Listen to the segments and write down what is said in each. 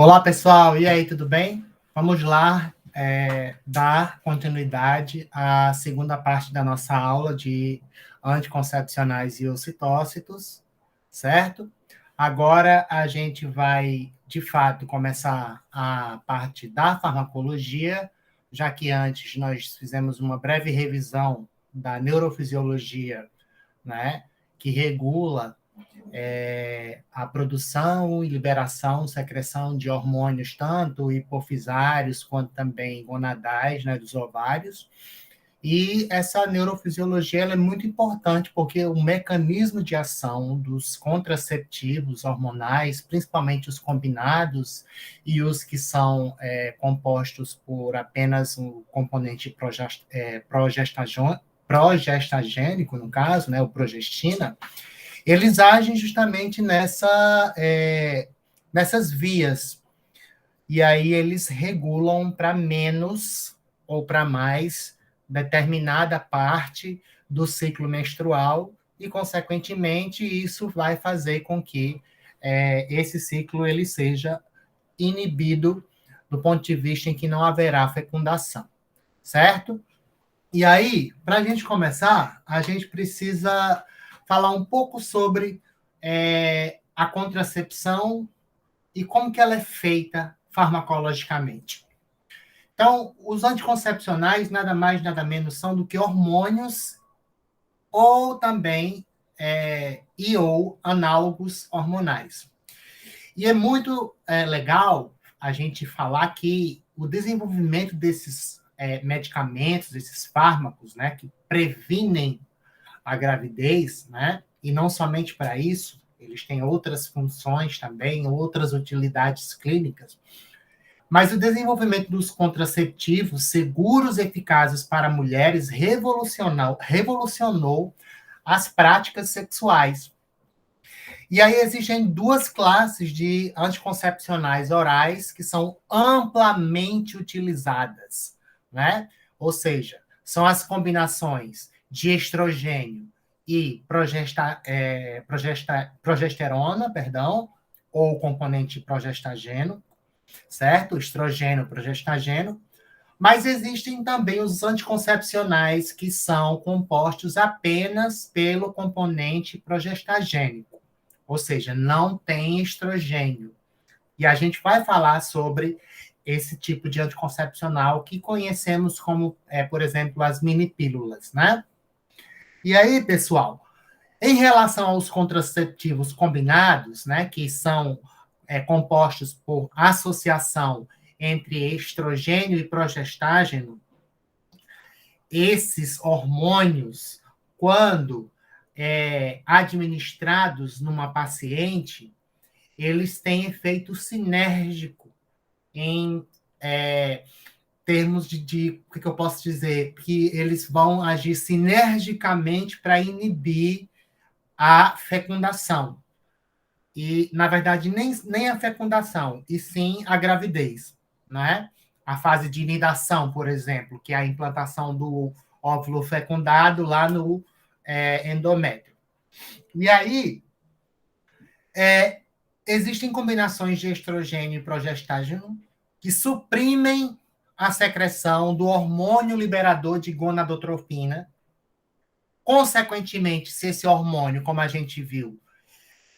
Olá, pessoal. E aí, tudo bem? Vamos lá dar continuidade à segunda parte da nossa aula de anticoncepcionais e ocitócitos, certo? Agora a gente vai, de fato, começar a parte da farmacologia, já que antes nós fizemos uma breve revisão da neurofisiologia, né, que regula a produção e liberação, secreção de hormônios, tanto hipofisários quanto também gonadais, né, dos ovários. E essa neurofisiologia ela é muito importante porque o mecanismo de ação dos contraceptivos hormonais, principalmente os combinados e os que são compostos por apenas um componente progestagênico, no caso, né, o progestina, eles agem justamente nessas vias. E aí eles regulam para menos ou para mais determinada parte do ciclo menstrual e, consequentemente, isso vai fazer com que esse ciclo ele seja inibido do ponto de vista em que não haverá fecundação, certo? E aí, para a gente começar, a gente precisa falar um pouco sobre a contracepção e como que ela é feita farmacologicamente. Então, os anticoncepcionais nada mais, nada menos são do que hormônios ou também ou análogos hormonais. E é muito legal a gente falar que o desenvolvimento desses medicamentos, desses fármacos, né, que previnem a gravidez, né, e não somente para isso, eles têm outras funções também, outras utilidades clínicas, mas o desenvolvimento dos contraceptivos seguros e eficazes para mulheres revolucionou as práticas sexuais. E aí existem duas classes de anticoncepcionais orais que são amplamente utilizadas, né? Ou seja, são as combinações de estrogênio e progesterona, ou componente progestageno, certo? Estrogênio, progestageno. Mas existem também os anticoncepcionais que são compostos apenas pelo componente progestagênico, ou seja, não tem estrogênio. E a gente vai falar sobre esse tipo de anticoncepcional que conhecemos como, por exemplo, as mini-pílulas, né? E aí, pessoal, em relação aos contraceptivos combinados, né, que são compostos por associação entre estrogênio e progestágeno, esses hormônios, quando administrados numa paciente, eles têm efeito sinérgico em termos o que eu posso dizer? Que eles vão agir sinergicamente para inibir a fecundação. E, na verdade, nem a fecundação, e sim a gravidez, né? A fase de nidação, por exemplo, que é a implantação do óvulo fecundado lá no endométrio. E aí, existem combinações de estrogênio e progestágeno que suprimem a secreção do hormônio liberador de gonadotropina. Consequentemente, se esse hormônio, como a gente viu,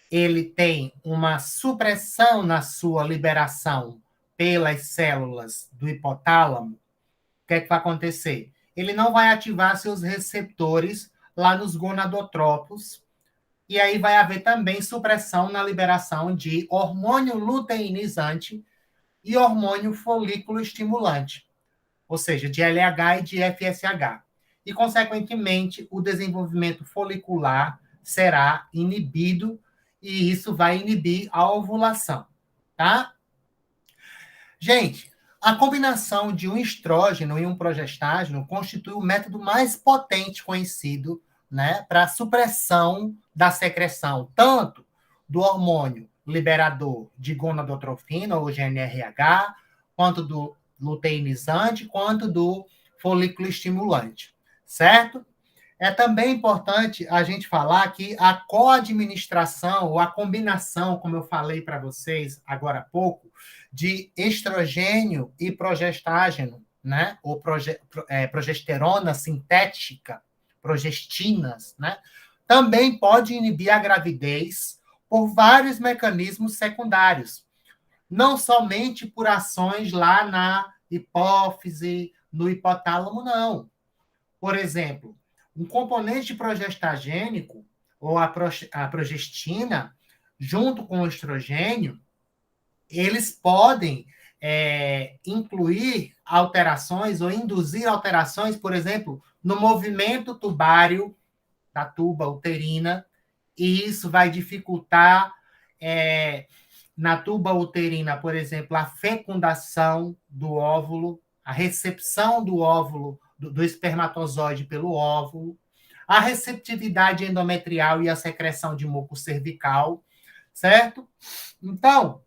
ele tem uma supressão na sua liberação pelas células do hipotálamo, o que é que vai acontecer? Ele não vai ativar seus receptores lá nos gonadotropos, e aí vai haver também supressão na liberação de hormônio luteinizante e hormônio folículo estimulante, ou seja, de LH e de FSH. E, consequentemente, o desenvolvimento folicular será inibido e isso vai inibir a ovulação, tá? Gente, a combinação de um estrógeno e um progestágeno constitui o método mais potente conhecido, né, para a supressão da secreção, tanto do hormônio liberador de gonadotrofina, ou GnRH, quanto do luteinizante, quanto do folículo estimulante, certo? É também importante a gente falar que a coadministração, ou a combinação, como eu falei para vocês agora há pouco, de estrogênio e progestágeno, né? Ou progesterona sintética, progestinas, né? Também pode inibir a gravidez por vários mecanismos secundários, não somente por ações lá na hipófise, no hipotálamo, não. Por exemplo, um componente progestagênico, ou a progestina, junto com o estrogênio, eles podem incluir alterações ou induzir alterações, por exemplo, no movimento tubário da tuba uterina, e isso vai dificultar na tuba uterina, por exemplo, a fecundação do óvulo, a recepção do óvulo, do espermatozoide pelo óvulo, a receptividade endometrial e a secreção de muco cervical, certo? Então,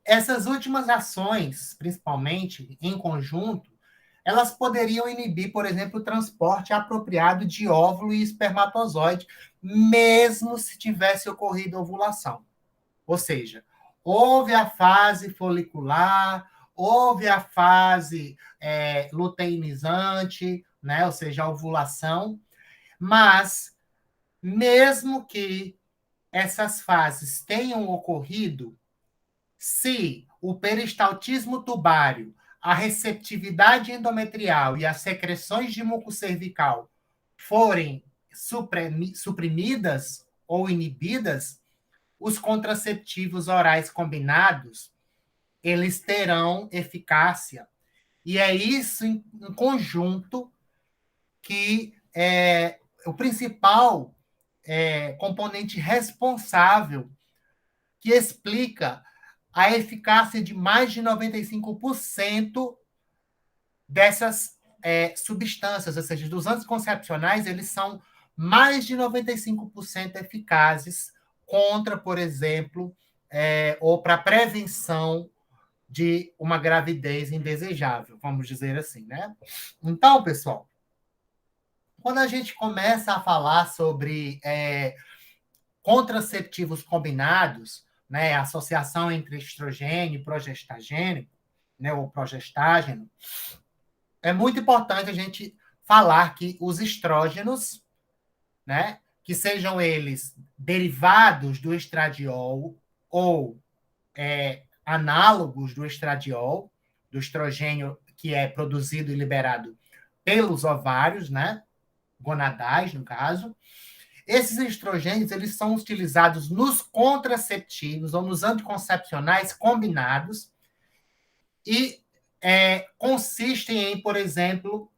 essas últimas ações, principalmente em conjunto, elas poderiam inibir, por exemplo, o transporte apropriado de óvulo e espermatozoide, mesmo se tivesse ocorrido ovulação. Ou seja, houve a fase folicular, houve a fase luteinizante, né? Ou seja, a ovulação, mas mesmo que essas fases tenham ocorrido, se o peristaltismo tubário, a receptividade endometrial e as secreções de muco cervical forem suprimidas ou inibidas, os contraceptivos orais combinados, eles terão eficácia. E é isso em conjunto que é o principal componente responsável que explica a eficácia de mais de 95% dessas substâncias, ou seja, dos anticoncepcionais, eles são mais de 95% eficazes contra, por exemplo, ou para prevenção de uma gravidez indesejável, vamos dizer assim, né? Então, pessoal, quando a gente começa a falar sobre contraceptivos combinados, né, associação entre estrogênio e progestagênio, né, ou progestágeno, é muito importante a gente falar que os estrógenos, né, que sejam eles derivados do estradiol ou análogos do estradiol, do estrogênio que é produzido e liberado pelos ovários, né, gonadais, no caso. Esses estrogênios eles são utilizados nos contraceptivos ou nos anticoncepcionais combinados e consistem em, por exemplo,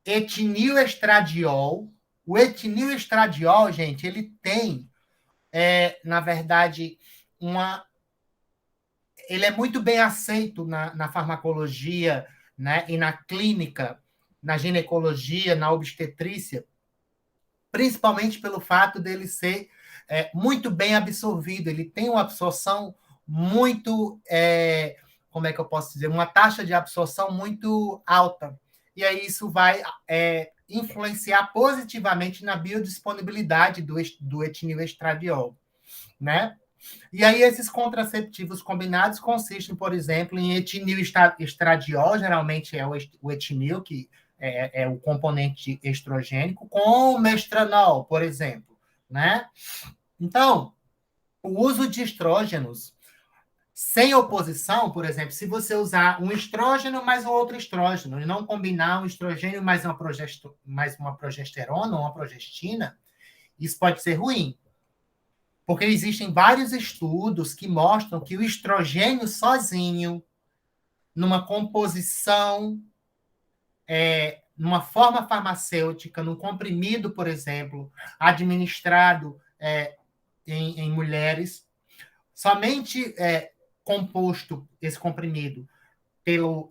etinilestradiol. O etinilestradiol, gente, ele tem, na verdade, ele é muito bem aceito na farmacologia, né, e na clínica, na ginecologia, na obstetrícia, principalmente pelo fato dele ser muito bem absorvido. Ele tem uma absorção muito, como é que eu posso dizer, uma taxa de absorção muito alta. E aí isso vai influenciar positivamente na biodisponibilidade do etinilestradiol, né? E aí esses contraceptivos combinados consistem, por exemplo, em etinil-estradiol, geralmente é o etinil, que é o componente estrogênico, com mestranol, por exemplo, né? Então, o uso de estrógenos sem oposição, por exemplo, se você usar um estrógeno mais um outro estrógeno, e não combinar um estrogênio mais uma progesterona ou uma progestina, isso pode ser ruim. Porque existem vários estudos que mostram que o estrogênio sozinho, numa composição, numa forma farmacêutica, num comprimido, por exemplo, administrado em mulheres, somente composto esse comprimido pelo,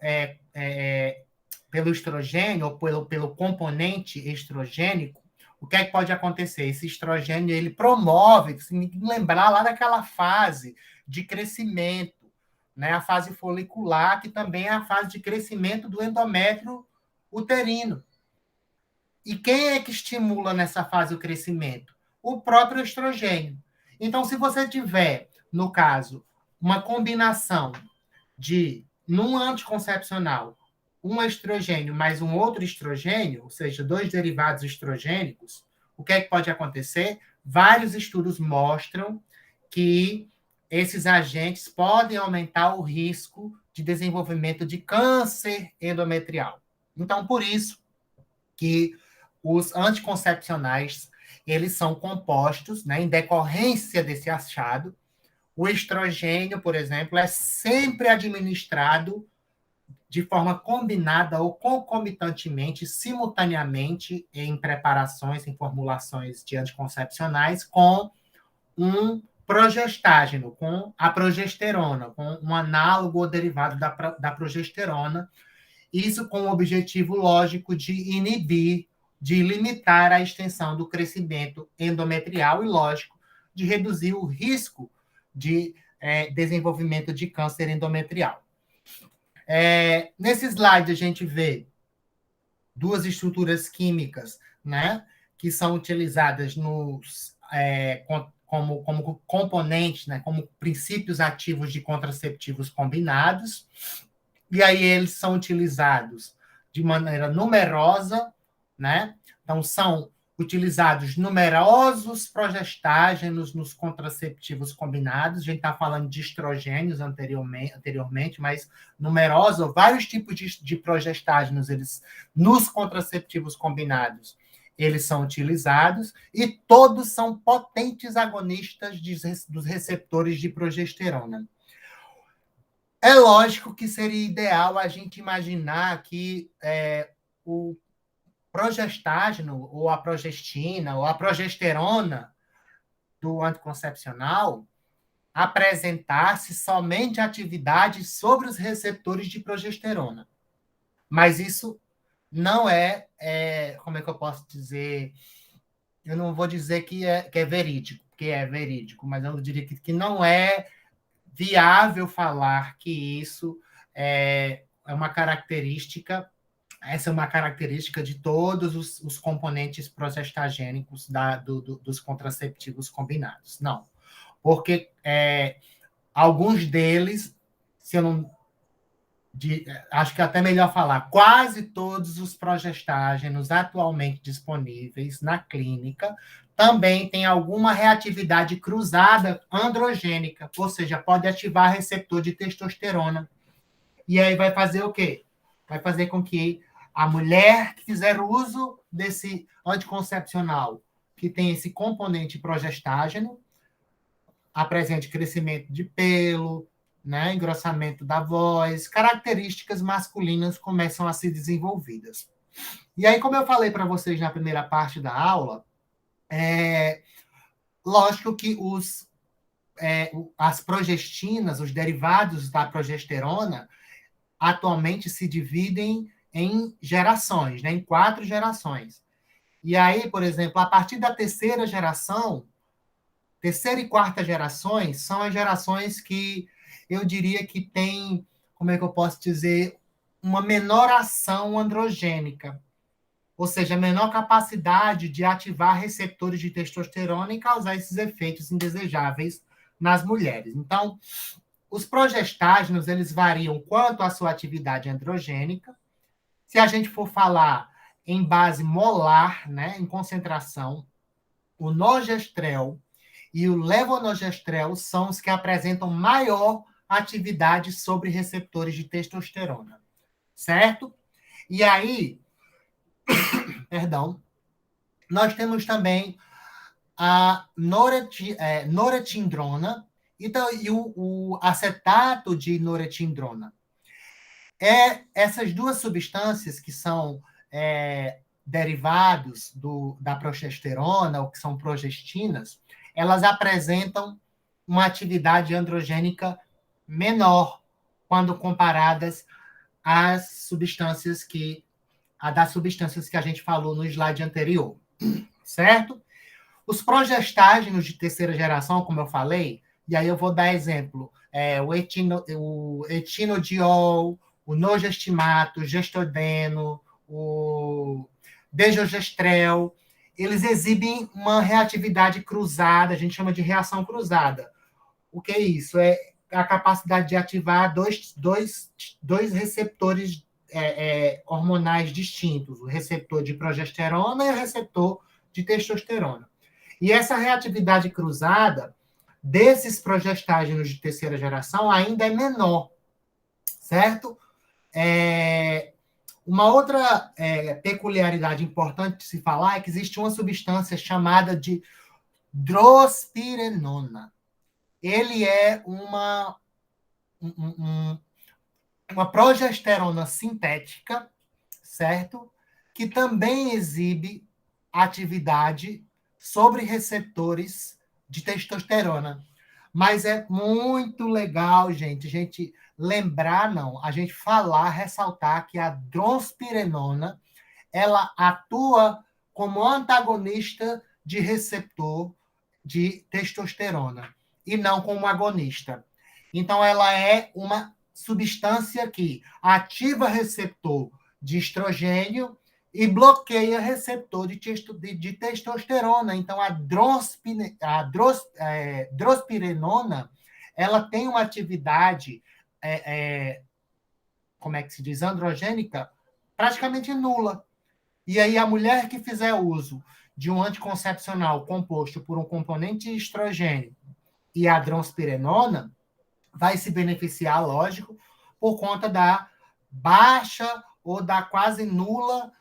pelo estrogênio ou pelo componente estrogênico, o que é que pode acontecer? Esse estrogênio, ele promove, se me lembrar lá daquela fase de crescimento, né? A fase folicular, que também é a fase de crescimento do endométrio uterino. E quem é que estimula nessa fase o crescimento? O próprio estrogênio. Então, se você tiver, no caso, uma combinação de, num anticoncepcional, um estrogênio mais um outro estrogênio, ou seja, dois derivados estrogênicos, o que é que pode acontecer? Vários estudos mostram que esses agentes podem aumentar o risco de desenvolvimento de câncer endometrial. Então, por isso que os anticoncepcionais, eles são compostos, né, em decorrência desse achado. O estrogênio, por exemplo, é sempre administrado de forma combinada ou concomitantemente, simultaneamente, em preparações, em formulações de anticoncepcionais, com um progestágeno, com a progesterona, com um análogo ou derivado da progesterona, isso com o objetivo lógico de inibir, de limitar a extensão do crescimento endometrial e, lógico, de reduzir o risco de desenvolvimento de câncer endometrial. Nesse slide, a gente vê duas estruturas químicas, né, que são utilizadas como componentes, né, como princípios ativos de contraceptivos combinados, e aí eles são utilizados de maneira numerosa, né? Então, são utilizados numerosos progestágenos nos contraceptivos combinados. A gente está falando de estrogênios anteriormente, mas numerosos, vários tipos de progestágenos eles, nos contraceptivos combinados, eles são utilizados, e todos são potentes agonistas dos receptores de progesterona. É lógico que seria ideal a gente imaginar que o progestágeno, ou a progestina, ou a progesterona do anticoncepcional apresentasse somente atividade sobre os receptores de progesterona. Mas isso não como é que eu posso dizer? Eu não vou dizer que é verídico, porque é verídico, mas eu diria que não é viável falar que isso é uma característica, essa é uma característica de todos os componentes progestagênicos dos contraceptivos combinados. Não, porque alguns deles, se eu não acho que é até melhor falar, quase todos os progestágenos atualmente disponíveis na clínica também têm alguma reatividade cruzada androgênica, ou seja, pode ativar receptor de testosterona. E aí vai fazer o quê? Vai fazer com que a mulher que fizer uso desse anticoncepcional, que tem esse componente progestágeno, apresente crescimento de pelo, né, engrossamento da voz, características masculinas começam a ser desenvolvidas. E aí, como eu falei para vocês na primeira parte da aula, lógico que as progestinas, os derivados da progesterona, atualmente se dividem em gerações, né, em 4 gerações. E aí, por exemplo, a partir da terceira geração, terceira e quarta gerações são as gerações que eu diria que tem, como é que eu posso dizer, uma menor ação androgênica, ou seja, menor capacidade de ativar receptores de testosterona e causar esses efeitos indesejáveis nas mulheres. Então, os progestágenos, eles variam quanto à sua atividade androgênica. Se a gente for falar em base molar, né, em concentração, o nogestrel e o levonorgestrel são os que apresentam maior atividade sobre receptores de testosterona, certo? E aí, perdão, nós temos também a noretindrona e o acetato de noretindrona. Essas duas substâncias que são derivados da progesterona, ou que são progestinas, elas apresentam uma atividade androgênica menor quando comparadas às substâncias das substâncias que a gente falou no slide anterior, certo? Os progestágenos de terceira geração, como eu falei, e aí eu vou dar exemplo, o etinodiol, o nogestimato, o gestodeno, o desogestrel, eles exibem uma reatividade cruzada, a gente chama de reação cruzada. O que é isso? É a capacidade de ativar dois receptores hormonais distintos, o receptor de progesterona e o receptor de testosterona. E essa reatividade cruzada desses progestágenos de terceira geração ainda é menor, certo? Uma outra peculiaridade importante de se falar é que existe uma substância chamada de drospirenona. Ele é uma progesterona sintética, certo? Que também exibe atividade sobre receptores de testosterona. Mas é muito legal, gente, a gente lembrar, não, a gente falar, ressaltar que a drospirenona, ela atua como antagonista de receptor de testosterona e não como agonista. Então, ela é uma substância que ativa receptor de estrogênio e bloqueia receptor de testosterona. Então, a drospirenona, ela tem uma atividade, como é que se diz, androgênica, praticamente nula. E aí, a mulher que fizer uso de um anticoncepcional composto por um componente estrogênio e a drospirenona, vai se beneficiar, lógico, por conta da baixa ou da quase nula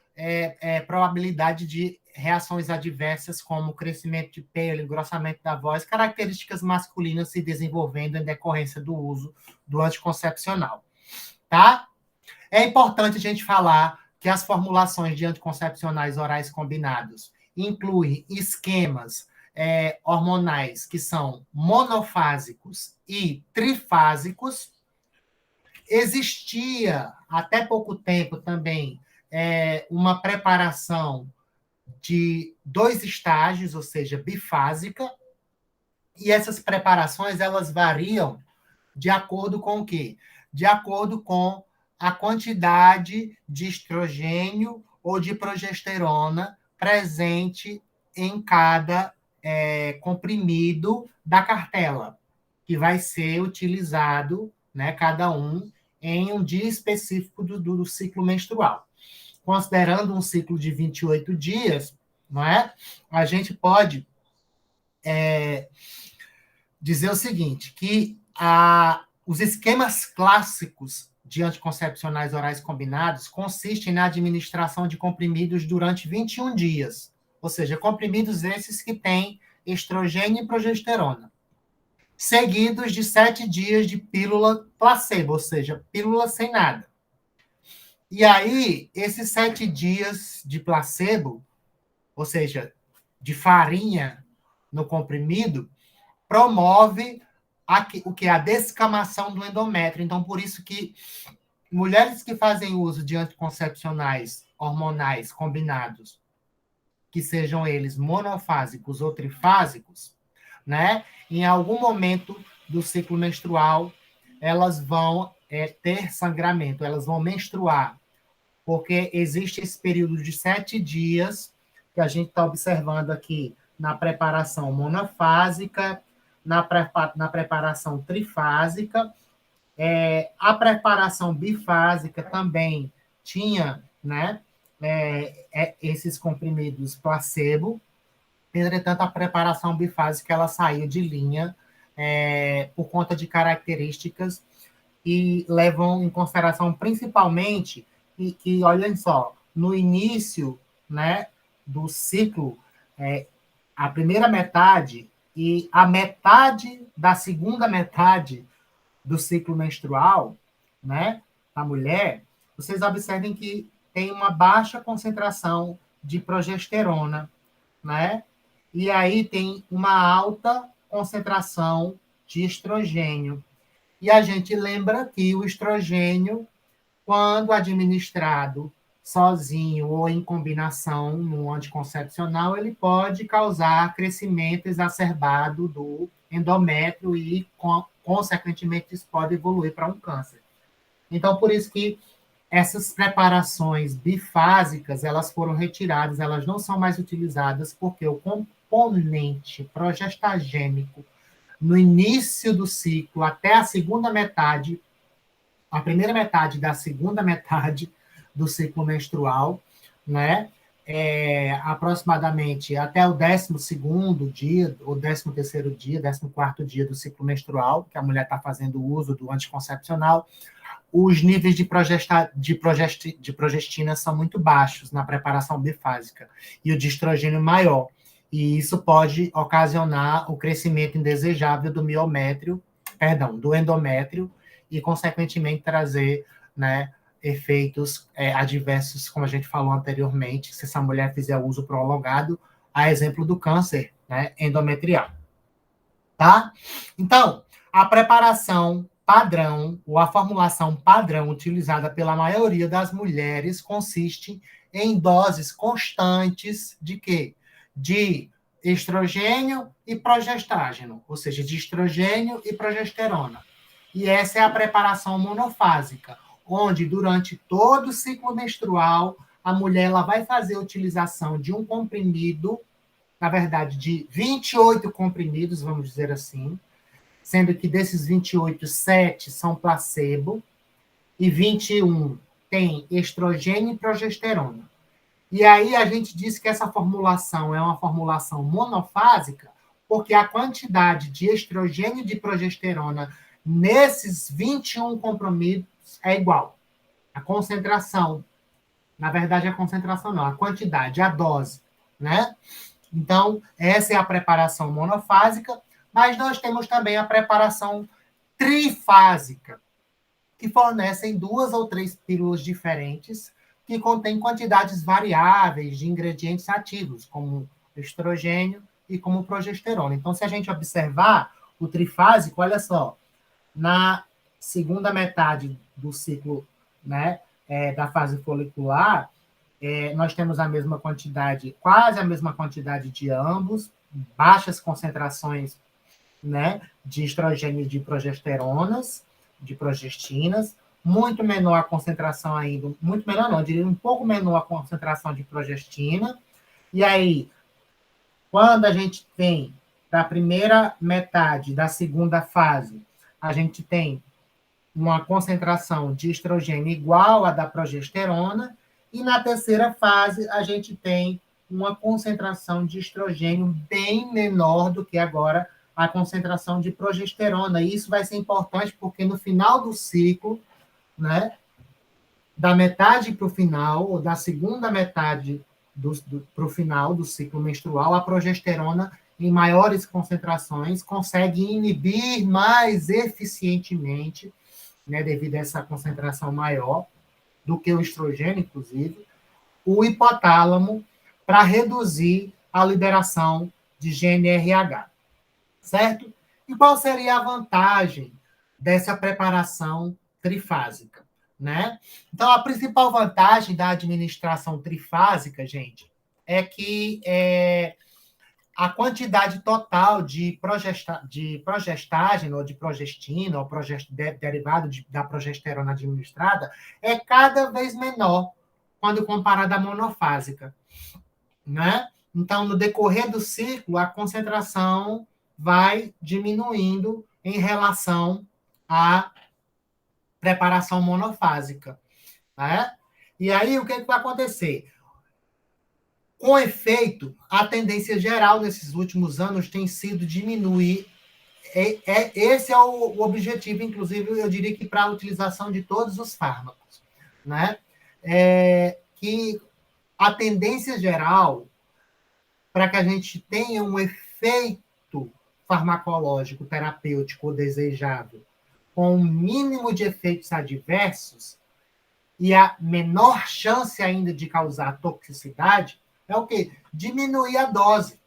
probabilidade de reações adversas, como crescimento de pelo, engrossamento da voz, características masculinas se desenvolvendo em decorrência do uso do anticoncepcional. Tá? É importante a gente falar que as formulações de anticoncepcionais orais combinados incluem esquemas hormonais que são monofásicos e trifásicos. Existia, até pouco tempo também, uma preparação de 2 estágios, ou seja, bifásica, e essas preparações elas variam de acordo com o quê? De acordo com a quantidade de estrogênio ou de progesterona presente em cada comprimido da cartela, que vai ser utilizado, né, cada um, em um dia específico do ciclo menstrual. Considerando um ciclo de 28 dias, não é? A gente pode dizer o seguinte, que os esquemas clássicos de anticoncepcionais orais combinados consistem na administração de comprimidos durante 21 dias, ou seja, comprimidos esses que têm estrogênio e progesterona, seguidos de 7 dias de pílula placebo, ou seja, pílula sem nada. E aí, esses 7 dias de placebo, ou seja, de farinha no comprimido, promove o que é a descamação do endométrio. Então, por isso que mulheres que fazem uso de anticoncepcionais hormonais combinados, que sejam eles monofásicos ou trifásicos, né, em algum momento do ciclo menstrual, elas vão ter sangramento, elas vão menstruar, porque existe esse período de 7 dias que a gente está observando aqui na preparação monofásica, na preparação trifásica. A preparação bifásica também tinha, né, esses comprimidos placebo. Entretanto, a preparação bifásica ela saiu de linha por conta de características e levam em consideração principalmente que olhem só, no início, né, do ciclo, a primeira metade e a metade da segunda metade do ciclo menstrual, né, da mulher, vocês observem que tem uma baixa concentração de progesterona, né? E aí tem uma alta concentração de estrogênio. E a gente lembra que o estrogênio, quando administrado sozinho ou em combinação no anticoncepcional, ele pode causar crescimento exacerbado do endométrio e, consequentemente, isso pode evoluir para um câncer. Então, por isso que essas preparações bifásicas, elas foram retiradas, elas não são mais utilizadas, porque o componente progestagênico no início do ciclo, até a segunda metade, a primeira metade da segunda metade do ciclo menstrual, né? Aproximadamente até o 12º dia, ou 13º dia, 14º dia do ciclo menstrual, que a mulher está fazendo uso do anticoncepcional, os níveis de progestina são muito baixos na preparação bifásica e o de estrogênio maior. E isso pode ocasionar o crescimento indesejável do miométrio, do endométrio, e, consequentemente, trazer, né, efeitos adversos, como a gente falou anteriormente, se essa mulher fizer uso prolongado, a exemplo do câncer, né, endometrial. Tá? Então, a preparação padrão, ou a formulação padrão utilizada pela maioria das mulheres consiste em doses constantes de quê? De estrogênio e progestágeno, ou seja, de estrogênio e progesterona. E essa é a preparação monofásica, onde durante todo o ciclo menstrual a mulher ela vai fazer a utilização de um comprimido, na verdade, de 28 comprimidos, vamos dizer assim, sendo que desses 28, 7 são placebo e 21 tem estrogênio e progesterona. E aí a gente diz que essa formulação é uma formulação monofásica, porque a quantidade de estrogênio e de progesterona nesses 21 comprimidos é igual. A concentração, na verdade, a concentração não, a quantidade, a dose, né? Então, essa é a preparação monofásica, mas nós temos também a preparação trifásica, que fornecem 2 ou 3 pílulas diferentes, que contêm quantidades variáveis de ingredientes ativos, como estrogênio e como progesterona. Então, se a gente observar o trifásico, olha só, na segunda metade do ciclo, né, da fase folicular, nós temos a mesma quantidade, quase a mesma quantidade de ambos, baixas concentrações, né, de estrogênio e de progesteronas, de progestinas, muito menor a concentração ainda, muito menor não, eu diria um pouco menor a concentração de progestina, e aí, quando a gente tem, da primeira metade da segunda fase, a gente tem uma concentração de estrogênio igual à da progesterona, e na terceira fase a gente tem uma concentração de estrogênio bem menor do que agora a concentração de progesterona. E isso vai ser importante porque no final do ciclo, né, da metade para o final, ou da segunda metade para o final do ciclo menstrual, a progesterona, em maiores concentrações, consegue inibir mais eficientemente, né, devido a essa concentração maior do que o estrogênio, inclusive, o hipotálamo para reduzir a liberação de GNRH, certo? E qual seria a vantagem dessa preparação trifásica, né? Então, a principal vantagem da administração trifásica, gente, é que a quantidade total de progestágeno, ou de progestina, ou derivado da progesterona administrada, é cada vez menor quando comparada à monofásica, né? Então, no decorrer do ciclo, a concentração vai diminuindo em relação à preparação monofásica, né? E aí, o que vai acontecer? Com efeito, a tendência geral nesses últimos anos tem sido diminuir. Esse é o objetivo, inclusive, eu diria que para a utilização de todos os fármacos, né? Que a tendência geral, para que a gente tenha um efeito farmacológico, terapêutico desejável, com o mínimo de efeitos adversos e a menor chance ainda de causar toxicidade, é o quê? Diminuir a dose.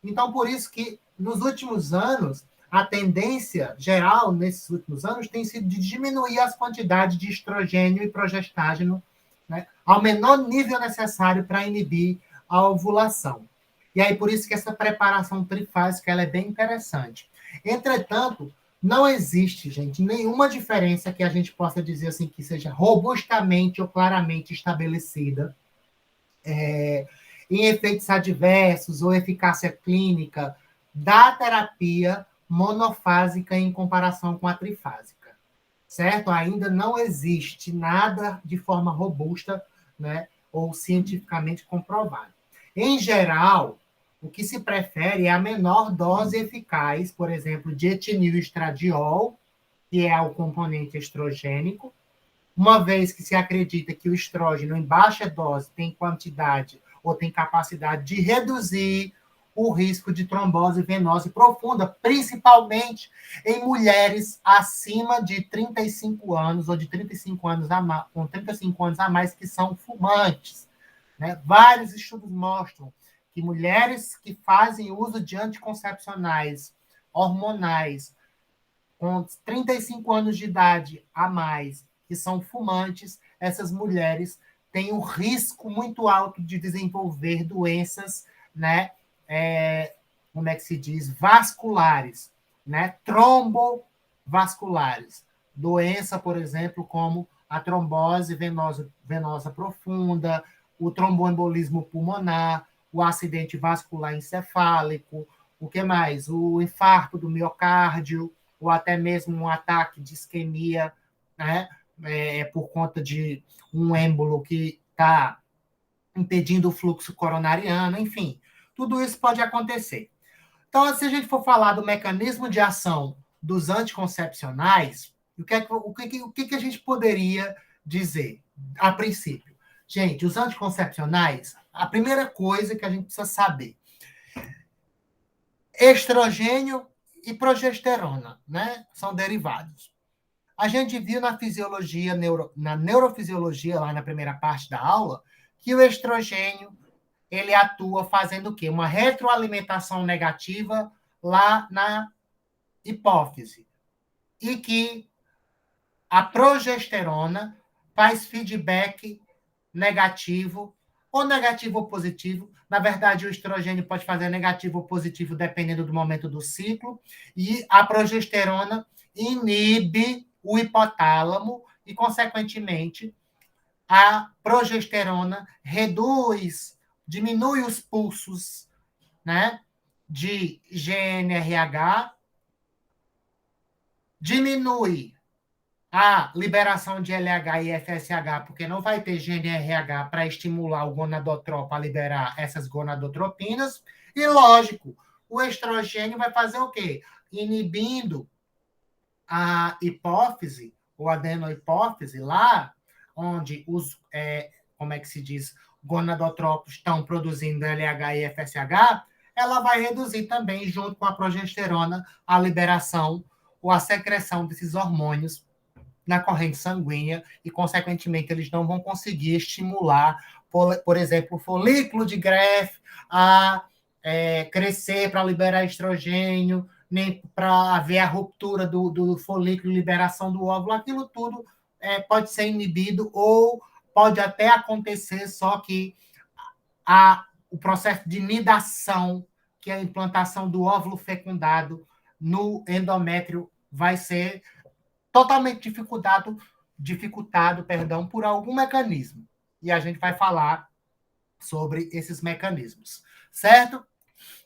Então, por isso que, nos últimos anos, a tendência geral, nesses últimos anos, tem sido de diminuir as quantidades de estrogênio e progestágeno, né, ao menor nível necessário para inibir a ovulação. E aí, por isso que essa preparação trifásica ela é bem interessante. Entretanto, Não existe, gente, nenhuma diferença que a gente possa dizer assim que seja robustamente ou claramente estabelecida em efeitos adversos ou eficácia clínica da terapia monofásica em comparação com a trifásica, certo? Ainda não existe nada de forma robusta, né, ou cientificamente comprovado. Em geral, o que se prefere é a menor dose eficaz, por exemplo, de etilestradiol, que é o componente estrogênico, uma vez que se acredita que o estrógeno em baixa dose tem quantidade ou tem capacidade de reduzir o risco de trombose venosa profunda, principalmente em mulheres acima de 35 anos ou de 35 anos com 35 anos a mais que são fumantes. Né? Vários estudos mostram que mulheres que fazem uso de anticoncepcionais hormonais com 35 anos de idade a mais, que são fumantes, essas mulheres têm um risco muito alto de desenvolver doenças, né? Como é que se diz? Vasculares, né? Trombovasculares. Doença, por exemplo, como a trombose venosa profunda, o tromboembolismo pulmonar, o acidente vascular encefálico, o que mais? O infarto do miocárdio, ou até mesmo um ataque de isquemia, né? Por conta de um êmbolo que está impedindo o fluxo coronariano, enfim, tudo isso pode acontecer. Então, se a gente for falar do mecanismo de ação dos anticoncepcionais, o que a gente poderia dizer a princípio? Gente, os anticoncepcionais, a primeira coisa que a gente precisa saber, estrogênio e progesterona, né? São derivados. A gente viu na fisiologia, na neurofisiologia, lá na primeira parte da aula, que o estrogênio ele atua fazendo o quê? Uma retroalimentação negativa lá na hipófise. E que a progesterona faz feedback negativo, ou negativo ou positivo. Na verdade, o estrogênio pode fazer negativo ou positivo dependendo do momento do ciclo, e a progesterona inibe o hipotálamo e, consequentemente, a progesterona diminui os pulsos, né, de GNRH, diminui a liberação de LH e FSH, porque não vai ter GNRH para estimular o gonadotropo a liberar essas gonadotropinas. E, lógico, o estrogênio vai fazer o quê? Inibindo a hipófise, ou adenohipófise, lá onde os, como é que se diz, gonadotropos estão produzindo LH e FSH, ela vai reduzir também, junto com a progesterona, a liberação ou a secreção desses hormônios na corrente sanguínea e, consequentemente, eles não vão conseguir estimular, por exemplo, o folículo de Greff a crescer para liberar estrogênio, nem para haver a ruptura do folículo, liberação do óvulo, aquilo tudo pode ser inibido ou pode até acontecer, só que o processo de nidação, que é a implantação do óvulo fecundado no endométrio, vai ser totalmente dificultado, por algum mecanismo. E a gente vai falar sobre esses mecanismos, certo?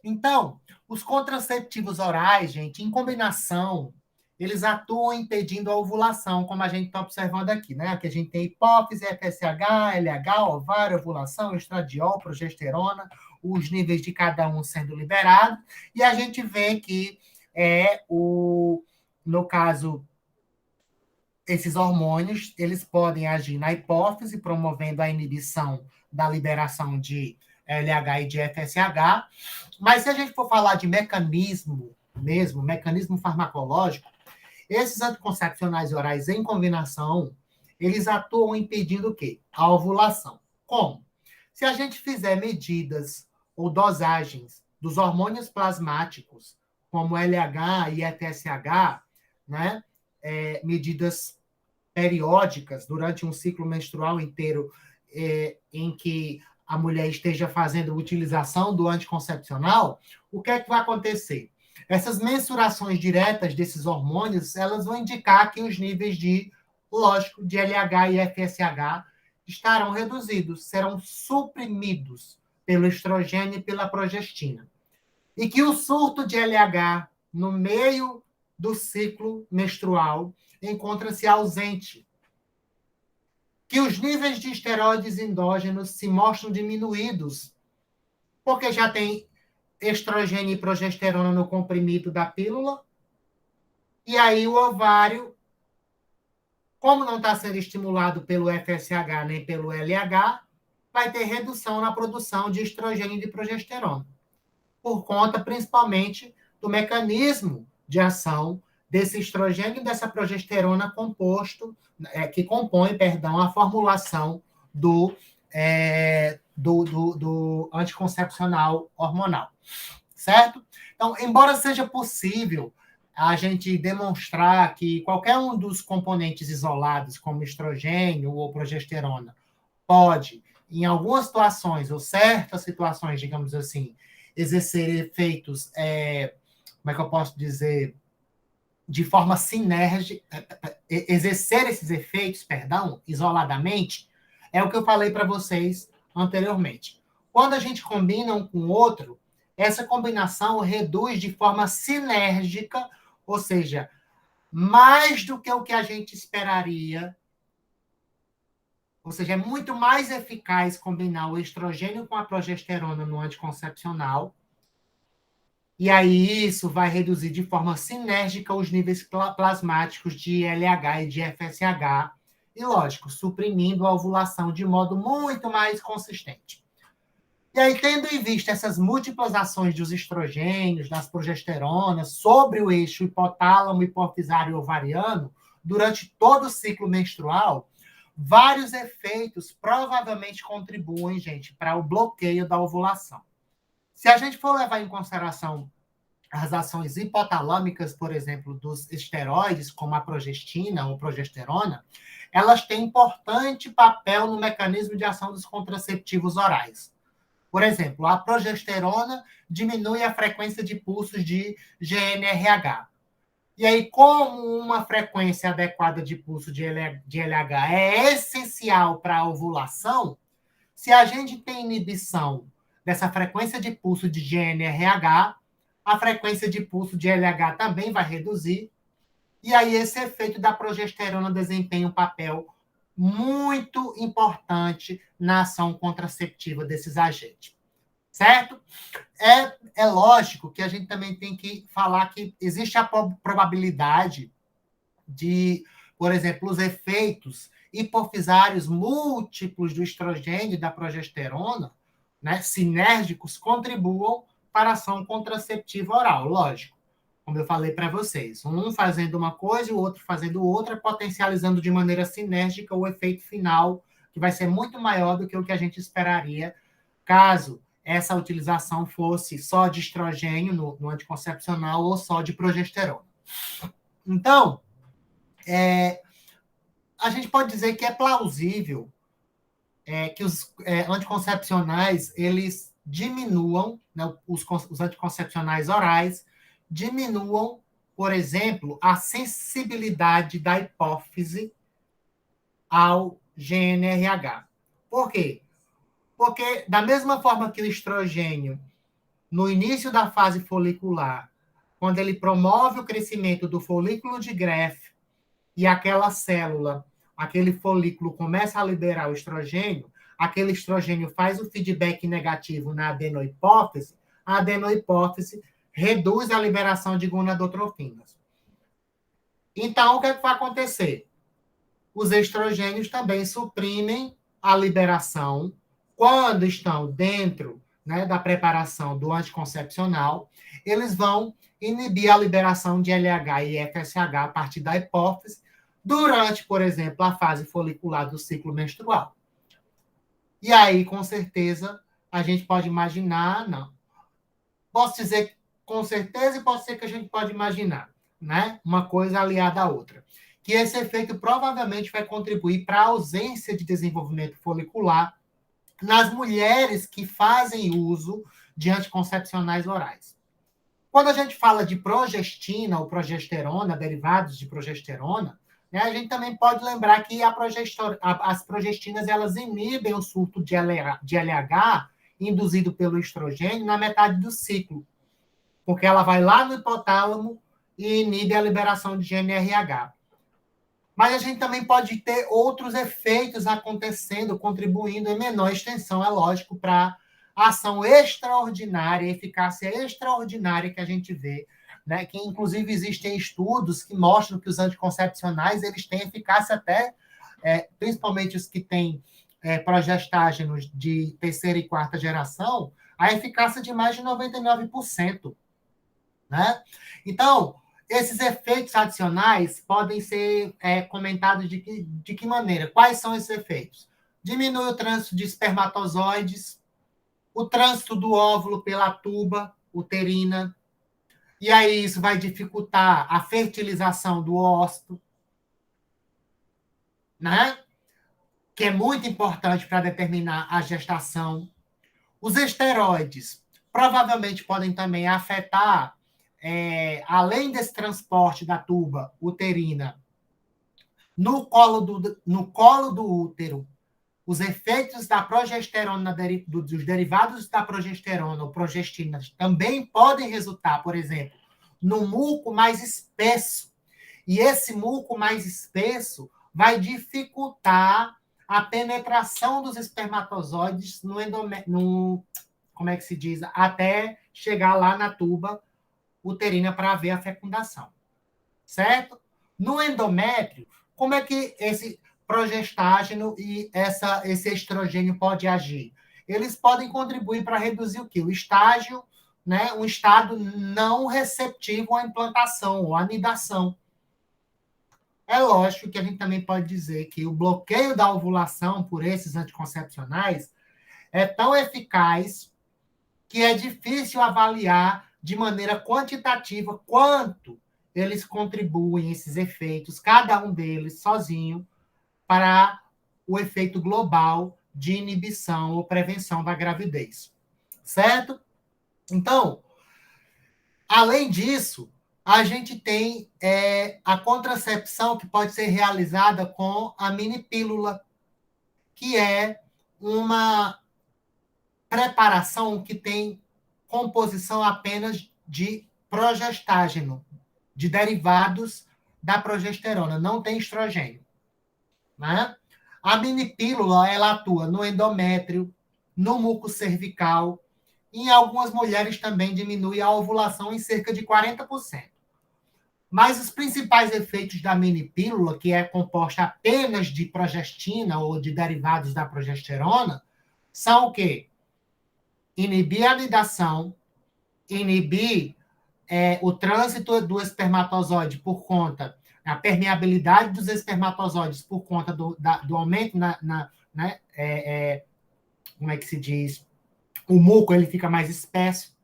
Então, os contraceptivos orais, gente, em combinação, eles atuam impedindo a ovulação, como a gente está observando aqui, né? Aqui a gente tem hipófise, FSH, LH, ovário, ovulação, estradiol, progesterona, os níveis de cada um sendo liberados, e a gente vê que no caso, esses hormônios, eles podem agir na hipófise, promovendo a inibição da liberação de LH e de FSH. Mas se a gente for falar de mecanismo mesmo, mecanismo farmacológico, esses anticoncepcionais orais em combinação, eles atuam impedindo o quê? A ovulação. Como? Se a gente fizer medidas ou dosagens dos hormônios plasmáticos, como LH e FSH, né? Medidas periódicas durante um ciclo menstrual inteiro, em que a mulher esteja fazendo utilização do anticoncepcional, o que é que vai acontecer? Essas mensurações diretas desses hormônios, elas vão indicar que os níveis de, lógico, de LH e FSH estarão reduzidos, serão suprimidos pelo estrogênio e pela progestina. E que o surto de LH no meio do ciclo menstrual encontra-se ausente. Que os níveis de esteroides endógenos se mostram diminuídos, porque já tem estrogênio e progesterona no comprimido da pílula, e aí o ovário, como não está sendo estimulado pelo FSH nem pelo LH, vai ter redução na produção de estrogênio e de progesterona, por conta principalmente do mecanismo de ação desse estrogênio e dessa progesterona composto, que compõe, perdão, a formulação do anticoncepcional hormonal, certo? Então, embora seja possível a gente demonstrar que qualquer um dos componentes isolados, como estrogênio ou progesterona, pode, em algumas situações, ou certas situações, digamos assim, exercer efeitos, como é que eu posso dizer, de forma sinérgica, exercer esses efeitos, perdão, isoladamente, é o que eu falei para vocês anteriormente. Quando a gente combina um com o outro, essa combinação reduz de forma sinérgica, ou seja, mais do que o que a gente esperaria, ou seja, é muito mais eficaz combinar o estrogênio com a progesterona no anticoncepcional, e aí isso vai reduzir de forma sinérgica os níveis plasmáticos de LH e de FSH, e, lógico, suprimindo a ovulação de modo muito mais consistente. E aí, tendo em vista essas múltiplas ações dos estrogênios, das progesteronas, sobre o eixo hipotálamo, hipofisário e ovariano, durante todo o ciclo menstrual, vários efeitos provavelmente contribuem, gente, para o bloqueio da ovulação. Se a gente for levar em consideração as ações hipotalâmicas, por exemplo, dos esteroides, como a progestina ou progesterona, elas têm importante papel no mecanismo de ação dos contraceptivos orais. Por exemplo, a progesterona diminui a frequência de pulsos de GNRH. E aí, como uma frequência adequada de pulso de LH é essencial para a ovulação, se a gente tem inibição dessa frequência de pulso de GNRH, a frequência de pulso de LH também vai reduzir, e aí esse efeito da progesterona desempenha um papel muito importante na ação contraceptiva desses agentes, certo? É lógico que a gente também tem que falar que existe a probabilidade de, por exemplo, os efeitos hipofisários múltiplos do estrogênio e da progesterona, né, sinérgicos, contribuam para a ação contraceptiva oral, lógico. Como eu falei para vocês, um fazendo uma coisa e o outro fazendo outra, potencializando de maneira sinérgica o efeito final, que vai ser muito maior do que o que a gente esperaria caso essa utilização fosse só de estrogênio no anticoncepcional ou só de progesterona. Então, a gente pode dizer que é plausível que os anticoncepcionais eles diminuam, né, os anticoncepcionais orais diminuam, por exemplo, a sensibilidade da hipófise ao GNRH. Por quê? Porque, da mesma forma que o estrogênio, no início da fase folicular, quando ele promove o crescimento do folículo de Greff e aquela célula, aquele folículo começa a liberar o estrogênio, aquele estrogênio faz o feedback negativo na adenohipófise, a adenohipófise reduz a liberação de gonadotrofinas. Então, o que vai acontecer? Os estrogênios também suprimem a liberação quando estão dentro, né, da preparação do anticoncepcional, eles vão inibir a liberação de LH e FSH a partir da hipófise durante, por exemplo, a fase folicular do ciclo menstrual. E aí, com certeza, a gente pode imaginar, não. Posso dizer com certeza e pode ser que a gente pode imaginar, né? Uma coisa aliada à outra. Que esse efeito provavelmente vai contribuir para a ausência de desenvolvimento folicular nas mulheres que fazem uso de anticoncepcionais orais. Quando a gente fala de progestina ou progesterona, derivados de progesterona, né, a gente também pode lembrar que as progestinas elas inibem o surto de LH induzido pelo estrogênio na metade do ciclo, porque ela vai lá no hipotálamo e inibe a liberação de GNRH. Mas a gente também pode ter outros efeitos acontecendo, contribuindo em menor extensão, é lógico, para a ação extraordinária, eficácia extraordinária que a gente vê, né? Que inclusive existem estudos que mostram que os anticoncepcionais eles têm eficácia até, principalmente os que têm progestágenos de terceira e quarta geração, a eficácia de mais de 99%, né? Então, esses efeitos adicionais podem ser comentados de que maneira? Quais são esses efeitos? Diminui o trânsito de espermatozoides, o trânsito do óvulo pela tuba uterina, e aí isso vai dificultar a fertilização do óvulo, né? Que é muito importante para determinar a gestação. Os esteroides provavelmente podem também afetar, além desse transporte da tuba uterina no colo do útero, os efeitos da progesterona, dos derivados da progesterona ou progestina, também podem resultar, por exemplo, no muco mais espesso. E esse muco mais espesso vai dificultar a penetração dos espermatozoides como é que se diz? Até chegar lá na tuba uterina para haver a fecundação. Certo? No endométrio, como é que esse progestágeno e esse estrogênio pode agir? Eles podem contribuir para reduzir o quê? O estágio, né? Um estado não receptivo à implantação ou à anidação. É lógico que a gente também pode dizer que o bloqueio da ovulação por esses anticoncepcionais é tão eficaz que é difícil avaliar de maneira quantitativa quanto eles contribuem, esses efeitos, cada um deles sozinho, para o efeito global de inibição ou prevenção da gravidez. Certo? Então, além disso, a gente tem a contracepção que pode ser realizada com a mini pílula, que é uma preparação que tem composição apenas de progestágeno, de derivados da progesterona, não tem estrogênio. Né? A minipílula ela atua no endométrio, no muco cervical, e em algumas mulheres também diminui a ovulação em cerca de 40%. Mas os principais efeitos da minipílula, que é composta apenas de progestina ou de derivados da progesterona, são o quê? Inibir a anidação, inibir o trânsito do espermatozoide por conta, a permeabilidade dos espermatozoides por conta do aumento né, como é que se diz? O muco ele fica mais espesso.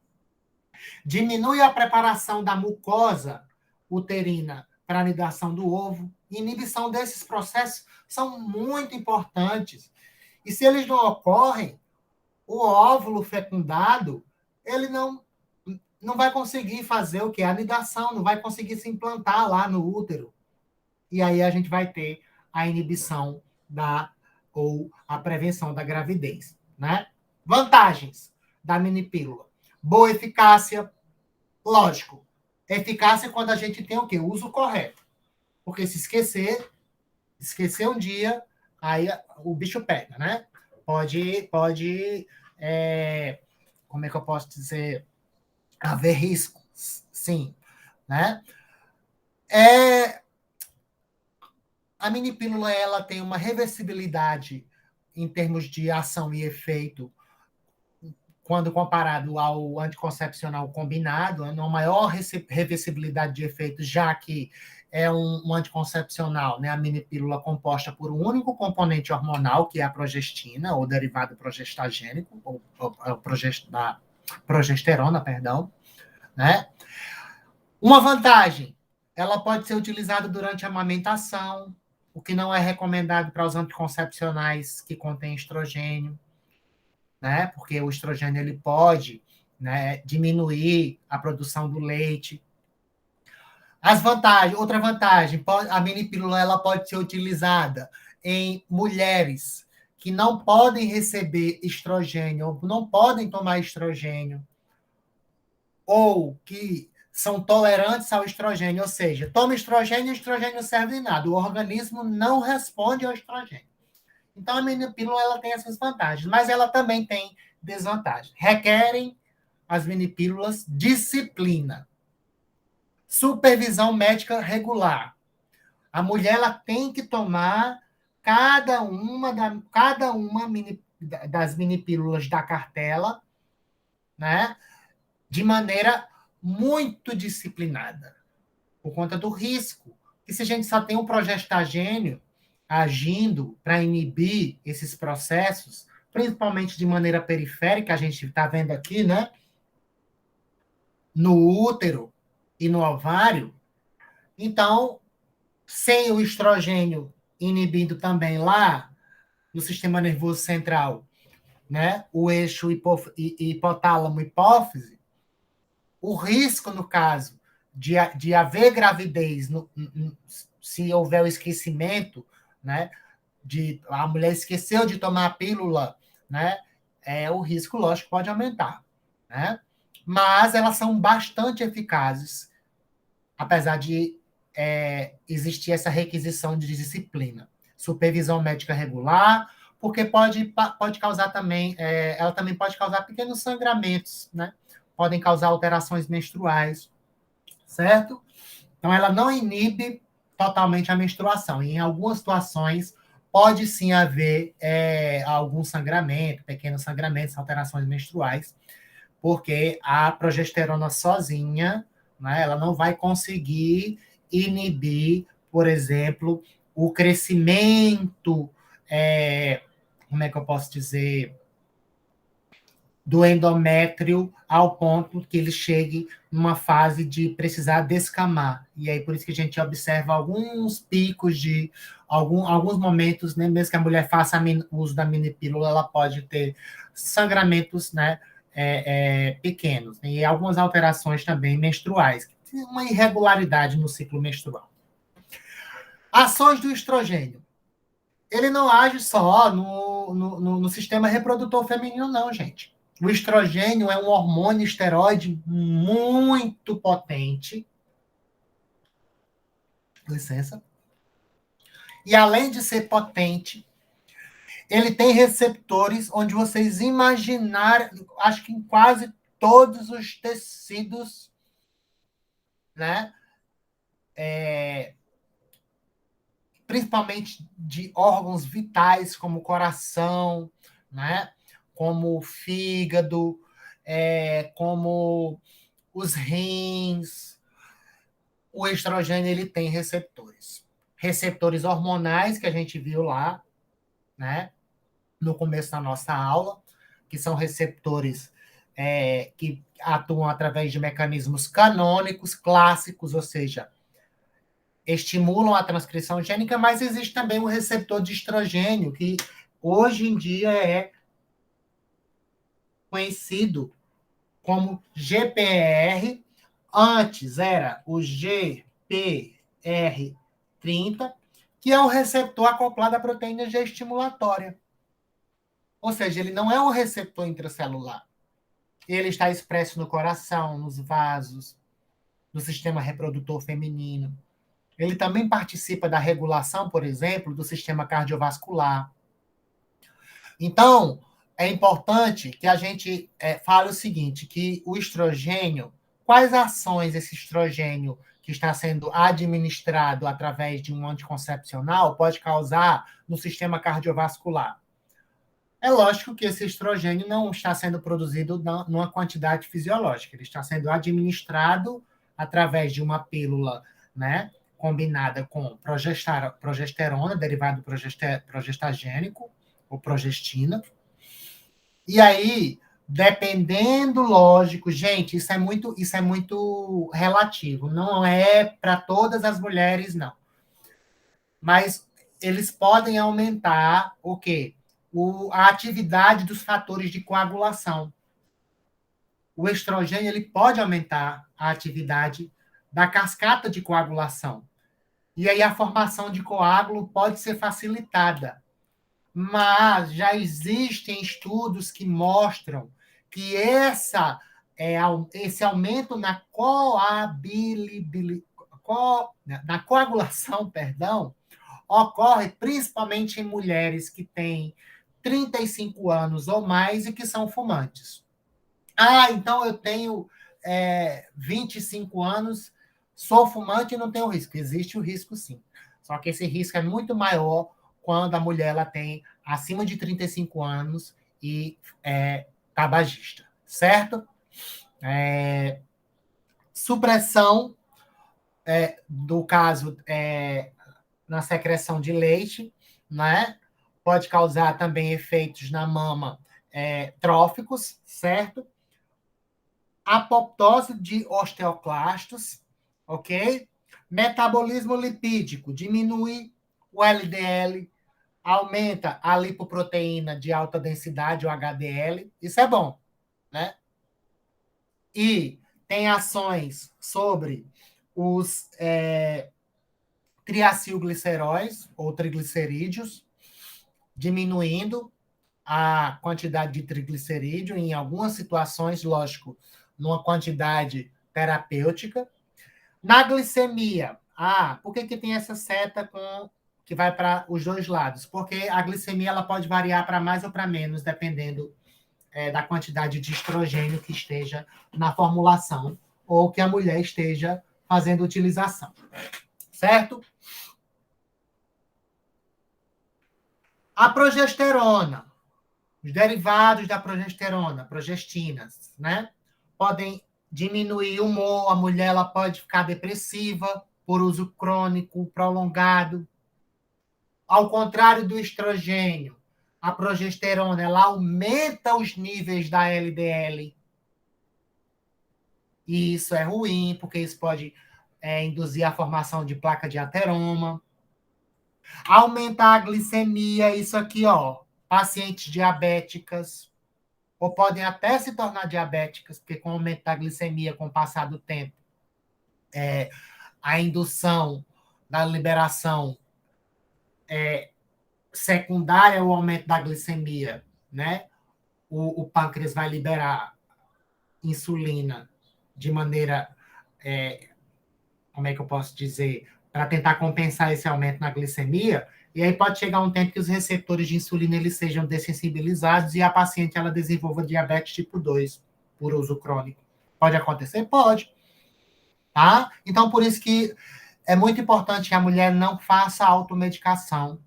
Diminui a preparação da mucosa uterina para a anidação do ovo. Inibição desses processos são muito importantes. E se eles não ocorrem, o óvulo fecundado, ele não vai conseguir fazer o que? A anidação, não vai conseguir se implantar lá no útero. E aí a gente vai ter a inibição ou a prevenção da gravidez. Né? Vantagens da minipílula. Boa eficácia, lógico. Eficácia quando a gente tem o quê? O uso correto. Porque se esquecer um dia, aí o bicho pega, né? Pode como é que eu posso dizer? Haver riscos, sim. Né? A minipílula ela tem uma reversibilidade em termos de ação e efeito quando comparado ao anticoncepcional combinado, uma maior reversibilidade de efeitos, já que é um anticoncepcional, né, a minipílula composta por um único componente hormonal, que é a progestina, ou derivado progestagênico, ou da progesterona, perdão, né? Uma vantagem, ela pode ser utilizada durante a amamentação, o que não é recomendado para os anticoncepcionais que contêm estrogênio, né? Porque o estrogênio ele pode, né? Diminuir a produção do leite. As vantagens, outra vantagem, a mini pílula ela pode ser utilizada em mulheres que não podem receber estrogênio, ou não podem tomar estrogênio, ou que são tolerantes ao estrogênio, ou seja, toma estrogênio e o estrogênio não serve de nada, o organismo não responde ao estrogênio. Então, a mini pílula ela tem essas vantagens, mas ela também tem desvantagens. Requerem as mini pílulas disciplina, supervisão médica regular. A mulher ela tem que tomar cada uma das mini pílulas da cartela, né, de maneira muito disciplinada, por conta do risco. E se a gente só tem um progestagênio agindo para inibir esses processos, principalmente de maneira periférica, a gente está vendo aqui, né, no útero e no ovário, então, sem o estrogênio inibindo também lá no sistema nervoso central, né, o eixo hipotálamo-hipófise, o risco, no caso, de haver gravidez, se houver o esquecimento, né, a mulher esqueceu de tomar a pílula, né, o risco, lógico, pode aumentar. Né? Mas elas são bastante eficazes, apesar de existir essa requisição de disciplina. Supervisão médica regular, porque pode causar também, ela também pode causar pequenos sangramentos, né? Podem causar alterações menstruais, certo? Então, ela não inibe totalmente a menstruação. E em algumas situações, pode sim haver algum sangramento, pequenos sangramentos, alterações menstruais, porque a progesterona sozinha, né, ela não vai conseguir inibir, por exemplo, o crescimento, como é que eu posso dizer, do endométrio ao ponto que ele chegue numa fase de precisar descamar. E aí, por isso que a gente observa alguns picos de alguns momentos, né, mesmo que a mulher faça uso da mini pílula, ela pode ter sangramentos, né, pequenos, né, e algumas alterações também menstruais, uma irregularidade no ciclo menstrual. Ações do estrogênio. Ele não age só no sistema reprodutor feminino, não, gente. O estrogênio é um hormônio esteroide muito potente. Licença. E além de ser potente, ele tem receptores onde vocês imaginarem, acho que em quase todos os tecidos, né? Principalmente de órgãos vitais, como o coração, né? Como o fígado, como os rins. O estrogênio ele tem receptores. Receptores hormonais, que a gente viu lá, né? No começo da nossa aula, que são receptores que atuam através de mecanismos canônicos, clássicos, ou seja, estimulam a transcrição gênica, mas existe também o receptor de estrogênio, que hoje em dia é conhecido como GPR. Antes era o GPR30, que é um receptor acoplado à proteína G estimulatória. Ou seja, ele não é um receptor intracelular. Ele está expresso no coração, nos vasos, no sistema reprodutor feminino. Ele também participa da regulação, por exemplo, do sistema cardiovascular. Então, é importante que a gente fale o seguinte, que o estrogênio, quais ações esse estrogênio que está sendo administrado através de um anticoncepcional pode causar no sistema cardiovascular? É lógico que esse estrogênio não está sendo produzido numa quantidade fisiológica, ele está sendo administrado através de uma pílula, né, combinada com progesterona, derivado do progestagênico, ou progestina. E aí, dependendo, lógico, gente, isso é muito relativo, não é para todas as mulheres, não. Mas eles podem aumentar o quê? A atividade dos fatores de coagulação. o estrogênio ele pode aumentar a atividade da cascata de coagulação. E aí a formação de coágulo pode ser facilitada. Mas já existem estudos que mostram que esse aumento na coagulação, perdão, ocorre principalmente em mulheres que têm 35 anos ou mais e que são fumantes. Ah, então eu tenho 25 anos, sou fumante e não tenho risco. Existe o risco, sim. Só que esse risco é muito maior quando a mulher ela tem acima de 35 anos e é tabagista, certo? Supressão do caso na secreção de leite, né? Pode causar também efeitos na mama tróficos, certo? Apoptose de osteoclastos, ok? Metabolismo lipídico, diminui o LDL, aumenta a lipoproteína de alta densidade, o HDL, isso é bom, né? E tem ações sobre os triacilgliceróis ou triglicerídeos, diminuindo a quantidade de triglicerídeo em algumas situações, lógico, numa quantidade terapêutica. Na glicemia, por que tem essa seta que vai para os dois lados? Porque a glicemia ela pode variar para mais ou para menos, dependendo da quantidade de estrogênio que esteja na formulação ou que a mulher esteja fazendo utilização. Certo? A progesterona, os derivados da progesterona, progestinas, né? Podem diminuir o humor, a mulher ela pode ficar depressiva por uso crônico prolongado. Ao contrário do estrogênio, a progesterona ela aumenta os níveis da LDL. E isso é ruim, porque isso pode induzir a formação de placa de ateroma. Aumentar a glicemia, isso aqui, ó, pacientes diabéticas, ou podem até se tornar diabéticas, porque com o aumento da glicemia com o passar do tempo, a indução da liberação secundária ao aumento da glicemia, né? O pâncreas vai liberar insulina de maneira, como é que eu posso dizer, para tentar compensar esse aumento na glicemia, e aí pode chegar um tempo que os receptores de insulina eles sejam dessensibilizados e a paciente ela desenvolva diabetes tipo 2 por uso crônico. Pode acontecer? Pode. Tá? Então, por isso que é muito importante que a mulher não faça automedicação,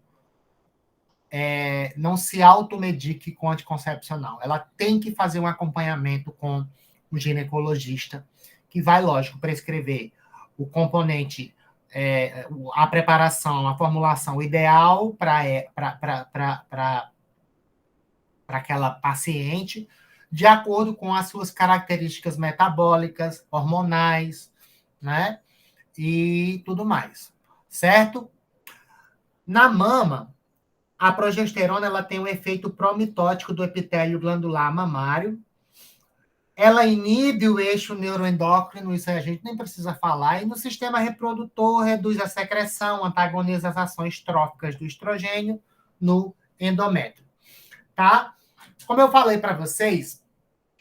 não se automedique com anticoncepcional. Ela tem que fazer um acompanhamento com o ginecologista, que vai, lógico, prescrever o componente, a preparação, a formulação ideal para aquela paciente, de acordo com as suas características metabólicas, hormonais, né? E tudo mais, certo? Na mama, a progesterona ela tem um efeito promitótico do epitélio glandular mamário. Ela inibe o eixo neuroendócrino, isso a gente nem precisa falar, e no sistema reprodutor reduz a secreção, antagoniza as ações tróficas do estrogênio no endométrio. Tá? Como eu falei para vocês,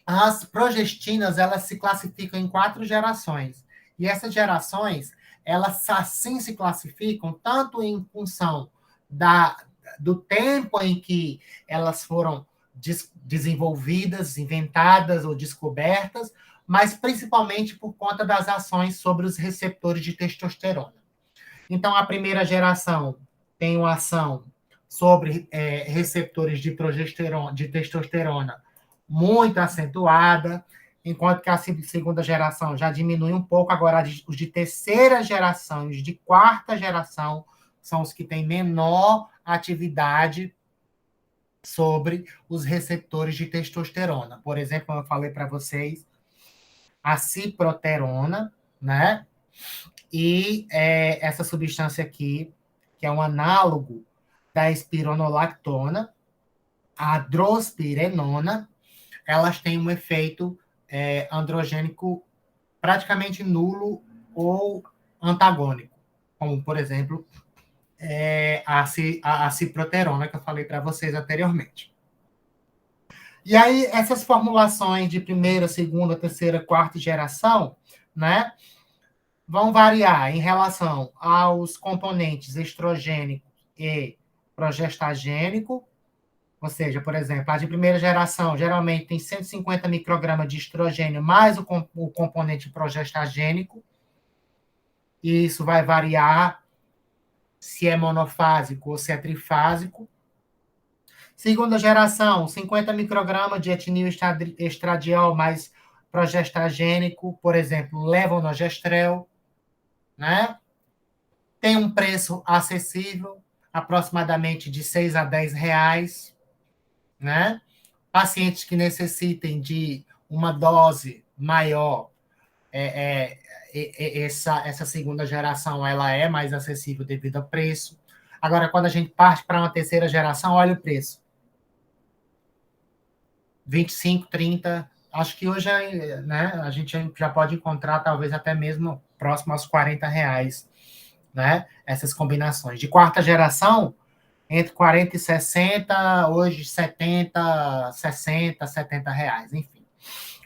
as progestinas elas se classificam em 4 gerações. E essas gerações, elas assim se classificam tanto em função do tempo em que elas foram desenvolvidas, inventadas ou descobertas, mas principalmente por conta das ações sobre os receptores de testosterona. Então, a primeira geração tem uma ação sobre receptores de testosterona muito acentuada, enquanto que a segunda geração já diminui um pouco. Agora, os de terceira geração e os de quarta geração são os que têm menor atividade sobre os receptores de testosterona. Por exemplo, como eu falei para vocês, a ciproterona, né? E essa substância aqui, que é um análogo da espironolactona, a drospirenona, elas têm um efeito androgênico praticamente nulo ou antagônico, como, por exemplo, a ciproterona, que eu falei para vocês anteriormente. E aí, essas formulações de primeira, segunda, terceira, quarta geração, né, vão variar em relação aos componentes estrogênico e progestagênico, ou seja, por exemplo, a de primeira geração geralmente tem 150 microgramas de estrogênio mais o componente progestagênico, e isso vai variar se é monofásico ou se é trifásico. Segunda geração, 50 microgramas de etinil estradiol mais progestagênico, por exemplo, levonorgestrel, né? Tem um preço acessível, aproximadamente de 6 a 10 reais, né? Pacientes que necessitem de uma dose maior, essa segunda geração ela é mais acessível devido ao preço. Agora, quando a gente parte para uma terceira geração, olha o preço. 25, 30. Acho que hoje, né, a gente já pode encontrar talvez até mesmo próximo aos 40 reais, né? Essas combinações. De quarta geração, entre 40 e 60, hoje 70, 60, 70 reais, enfim.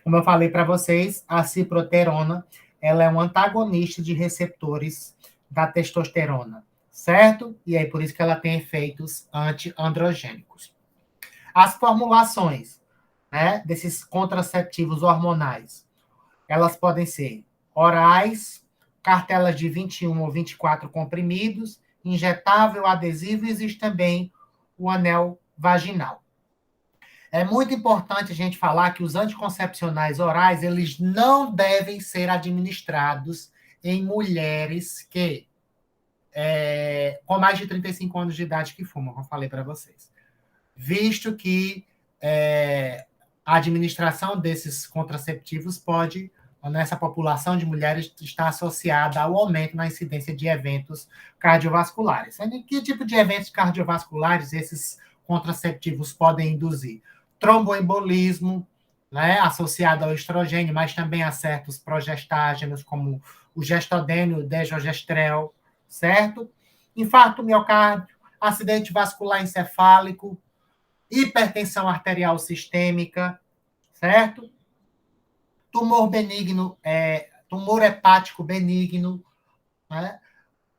Como eu falei para vocês, a ciproterona, ela é um antagonista de receptores da testosterona, certo? E aí por isso que ela tem efeitos antiandrogênicos. As formulações, né, desses contraceptivos hormonais, elas podem ser orais, cartelas de 21 ou 24 comprimidos, injetável, adesivo, e existe também o anel vaginal. É muito importante a gente falar que os anticoncepcionais orais, eles não devem ser administrados em mulheres que com mais de 35 anos de idade que fumam, como eu falei para vocês. Visto que a administração desses contraceptivos pode, nessa população de mulheres, estar associada ao aumento na incidência de eventos cardiovasculares. Que tipo de eventos cardiovasculares esses contraceptivos podem induzir? Tromboembolismo, né, associado ao estrogênio, mas também a certos progestágenos, como o gestodênio, o desogestrel, certo? Infarto miocárdio, acidente vascular encefálico, hipertensão arterial sistêmica, certo? Tumor benigno, tumor hepático benigno, né?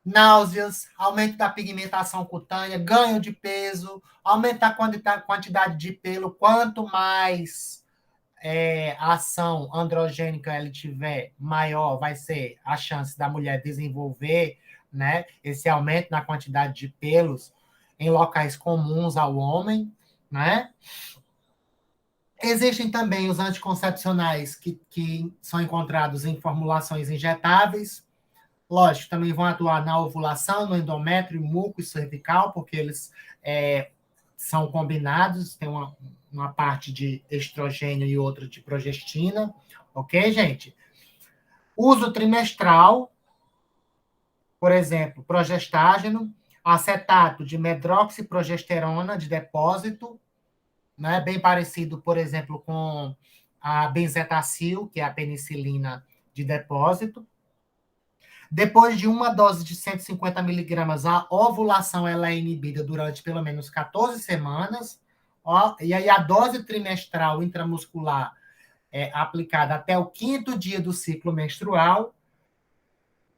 Náuseas, aumento da pigmentação cutânea, ganho de peso, aumento da quantidade de pelo. Quanto mais a ação androgênica ele tiver, maior vai ser a chance da mulher desenvolver, né, esse aumento na quantidade de pelos em locais comuns ao homem, né? Existem também os anticoncepcionais que são encontrados em formulações injetáveis. Lógico, também vão atuar na ovulação, no endométrio, muco e cervical, porque eles são combinados, tem uma parte de estrogênio e outra de progestina. Ok, gente? Uso trimestral, por exemplo, progestágeno, acetato de medroxiprogesterona de depósito, né, bem parecido, por exemplo, com a benzetacil, que é a penicilina de depósito. Depois de uma dose de 150 miligramas, a ovulação ela é inibida durante pelo menos 14 semanas. Ó, e aí a dose trimestral intramuscular é aplicada até o 5º dia do ciclo menstrual.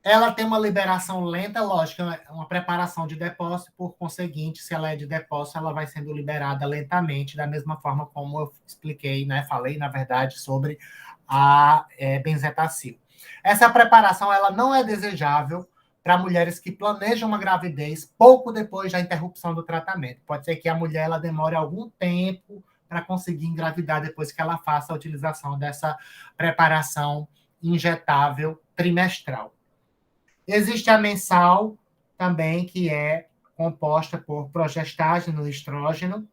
Ela tem uma liberação lenta, lógico, uma preparação de depósito, por conseguinte, se ela é de depósito, ela vai sendo liberada lentamente, da mesma forma como eu expliquei, né? Falei, na verdade, sobre a benzetacil. Essa preparação ela não é desejável para mulheres que planejam uma gravidez pouco depois da interrupção do tratamento. Pode ser que a mulher ela demore algum tempo para conseguir engravidar depois que ela faça a utilização dessa preparação injetável trimestral. Existe a mensal também, que é composta por progestágeno e estrógeno.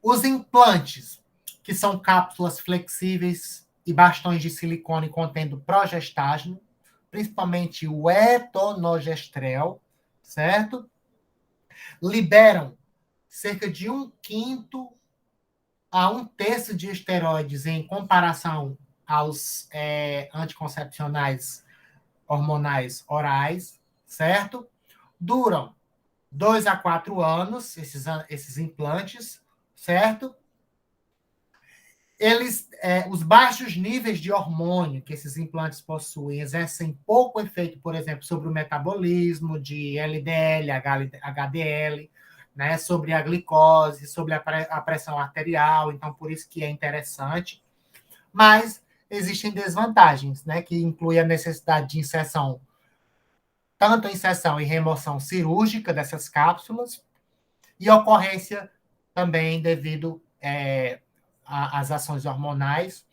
Os implantes, que são cápsulas flexíveis e bastões de silicone contendo progestágeno, principalmente o etonogestrel, certo? Liberam cerca de 1/5 a 1/3 de esteroides em comparação aos anticoncepcionais hormonais orais, certo? Duram 2 a 4 anos, esses implantes, certo? Os baixos níveis de hormônio que esses implantes possuem exercem pouco efeito, por exemplo, sobre o metabolismo de LDL, HDL, né, sobre a glicose, sobre a pressão arterial, então por isso que é interessante. Mas existem desvantagens, né, que inclui a necessidade de inserção, tanto inserção e remoção cirúrgica dessas cápsulas, e ocorrência também devido às ações hormonais,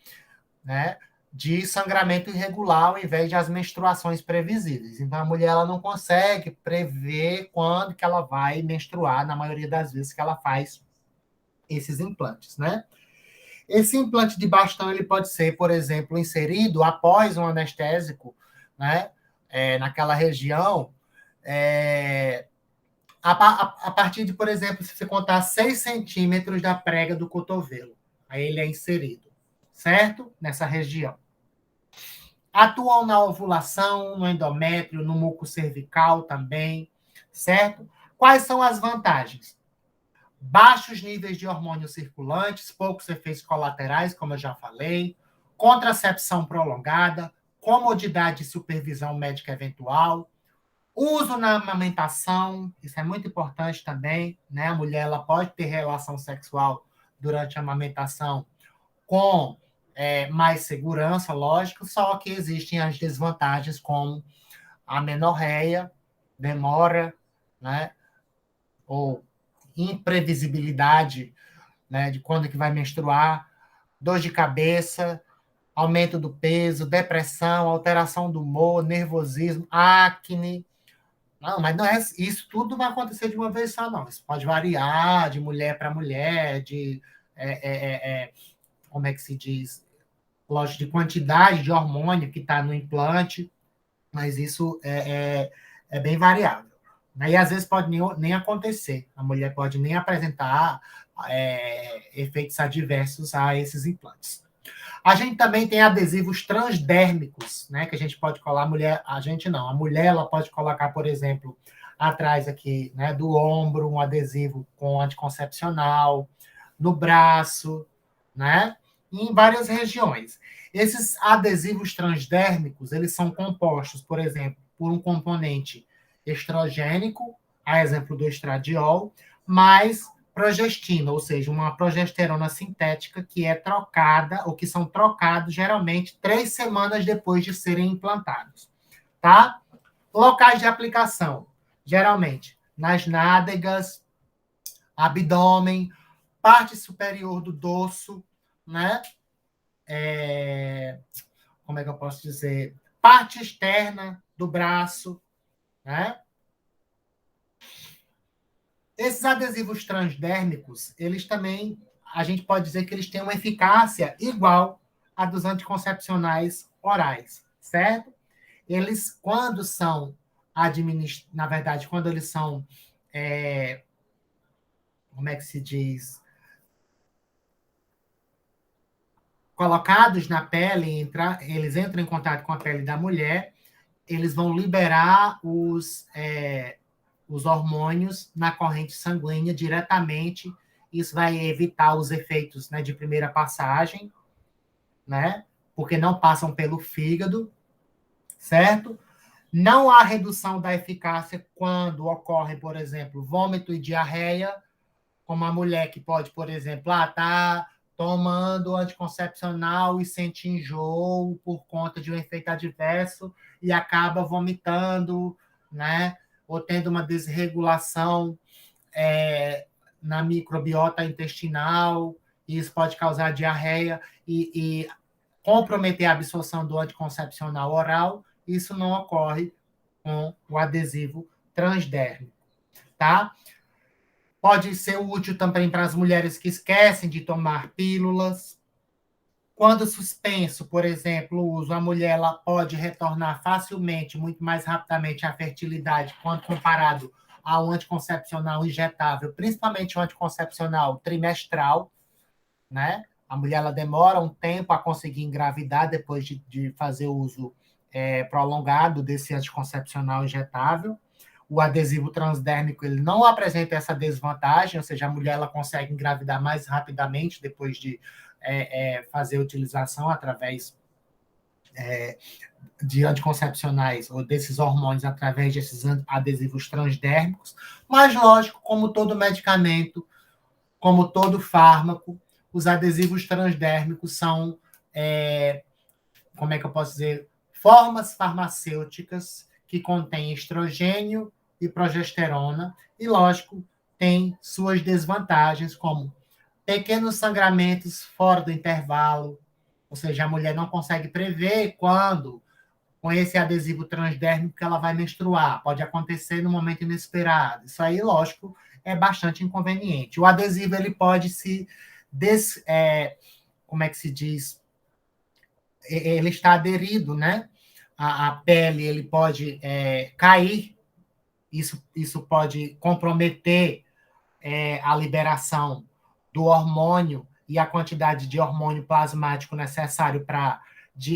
né, de sangramento irregular ao invés de as menstruações previsíveis. Então, a mulher ela não consegue prever quando que ela vai menstruar, na maioria das vezes que ela faz esses implantes, né? Esse implante de bastão ele pode ser, por exemplo, inserido após um anestésico, né, naquela região, a partir de, por exemplo, se você contar 6 centímetros da prega do cotovelo. Aí ele é inserido, certo? Nessa região. Atuam na ovulação, no endométrio, no muco cervical também, certo? Quais são as vantagens? Baixos níveis de hormônios circulantes, poucos efeitos colaterais, como eu já falei, contracepção prolongada, comodidade e supervisão médica eventual, uso na amamentação, isso é muito importante também, né? A mulher ela pode ter relação sexual durante a amamentação com mais segurança, lógico, só que existem as desvantagens como a menorreia, demora, né? Ou imprevisibilidade, né? De quando que vai menstruar, dor de cabeça, aumento do peso, depressão, alteração do humor, nervosismo, acne. Não, mas não é isso tudo vai acontecer de uma vez só, não. Isso pode variar de mulher para mulher, de como é que se diz? Lógico, de quantidade de hormônio que está no implante, mas isso é bem variável. E às vezes pode nem acontecer. A mulher pode nem apresentar efeitos adversos a esses implantes. A gente também tem adesivos transdérmicos, né? Que a gente pode colar, a gente não, a mulher ela pode colocar, por exemplo, atrás aqui, né, do ombro, um adesivo com anticoncepcional, no braço, né? E em várias regiões. Esses adesivos transdérmicos, eles são compostos, por exemplo, por um componente estrogênico, a exemplo do estradiol, mais progestina, ou seja, uma progesterona sintética que é trocada, ou que são trocados geralmente 3 semanas depois de serem implantados, tá? Locais de aplicação, geralmente nas nádegas, abdômen, parte superior do dorso, né? Como é que eu posso dizer? Parte externa do braço, né? Esses adesivos transdérmicos, eles também, a gente pode dizer que eles têm uma eficácia igual à dos anticoncepcionais orais, certo? Eles, quando são na verdade, quando eles são, como é que se diz? Colocados na pele, eles entram em contato com a pele da mulher, eles vão liberar os hormônios na corrente sanguínea diretamente. Isso vai evitar os efeitos, né, de primeira passagem, né? Porque não passam pelo fígado, certo? Não há redução da eficácia quando ocorre, por exemplo, vômito e diarreia, como a mulher que pode, por exemplo, tá tomando anticoncepcional e sente enjoo por conta de um efeito adverso e acaba vomitando, né? Ou tendo uma desregulação na microbiota intestinal, e isso pode causar diarreia e comprometer a absorção do anticoncepcional oral. Isso não ocorre com o adesivo transdérmico, tá? Pode ser útil também para as mulheres que esquecem de tomar pílulas. Quando suspenso, por exemplo, o uso, a mulher ela pode retornar facilmente, muito mais rapidamente à fertilidade, quando comparado ao anticoncepcional injetável, principalmente o anticoncepcional trimestral, né? A mulher ela demora um tempo a conseguir engravidar depois de fazer uso prolongado desse anticoncepcional injetável. O adesivo transdérmico ele não apresenta essa desvantagem, ou seja, a mulher ela consegue engravidar mais rapidamente depois de fazer a utilização através de anticoncepcionais ou desses hormônios através desses adesivos transdérmicos. Mas, lógico, como todo medicamento, como todo fármaco, os adesivos transdérmicos são, como é que eu posso dizer, formas farmacêuticas que contêm estrogênio e progesterona, e, lógico, tem suas desvantagens, como pequenos sangramentos fora do intervalo, ou seja, a mulher não consegue prever quando, com esse adesivo transdérmico, que ela vai menstruar. Pode acontecer no momento inesperado. Isso aí, lógico, é bastante inconveniente. O adesivo ele pode se como é que se diz? Ele está aderido, né? A pele ele pode cair. Isso pode comprometer a liberação do hormônio e a quantidade de hormônio plasmático necessário para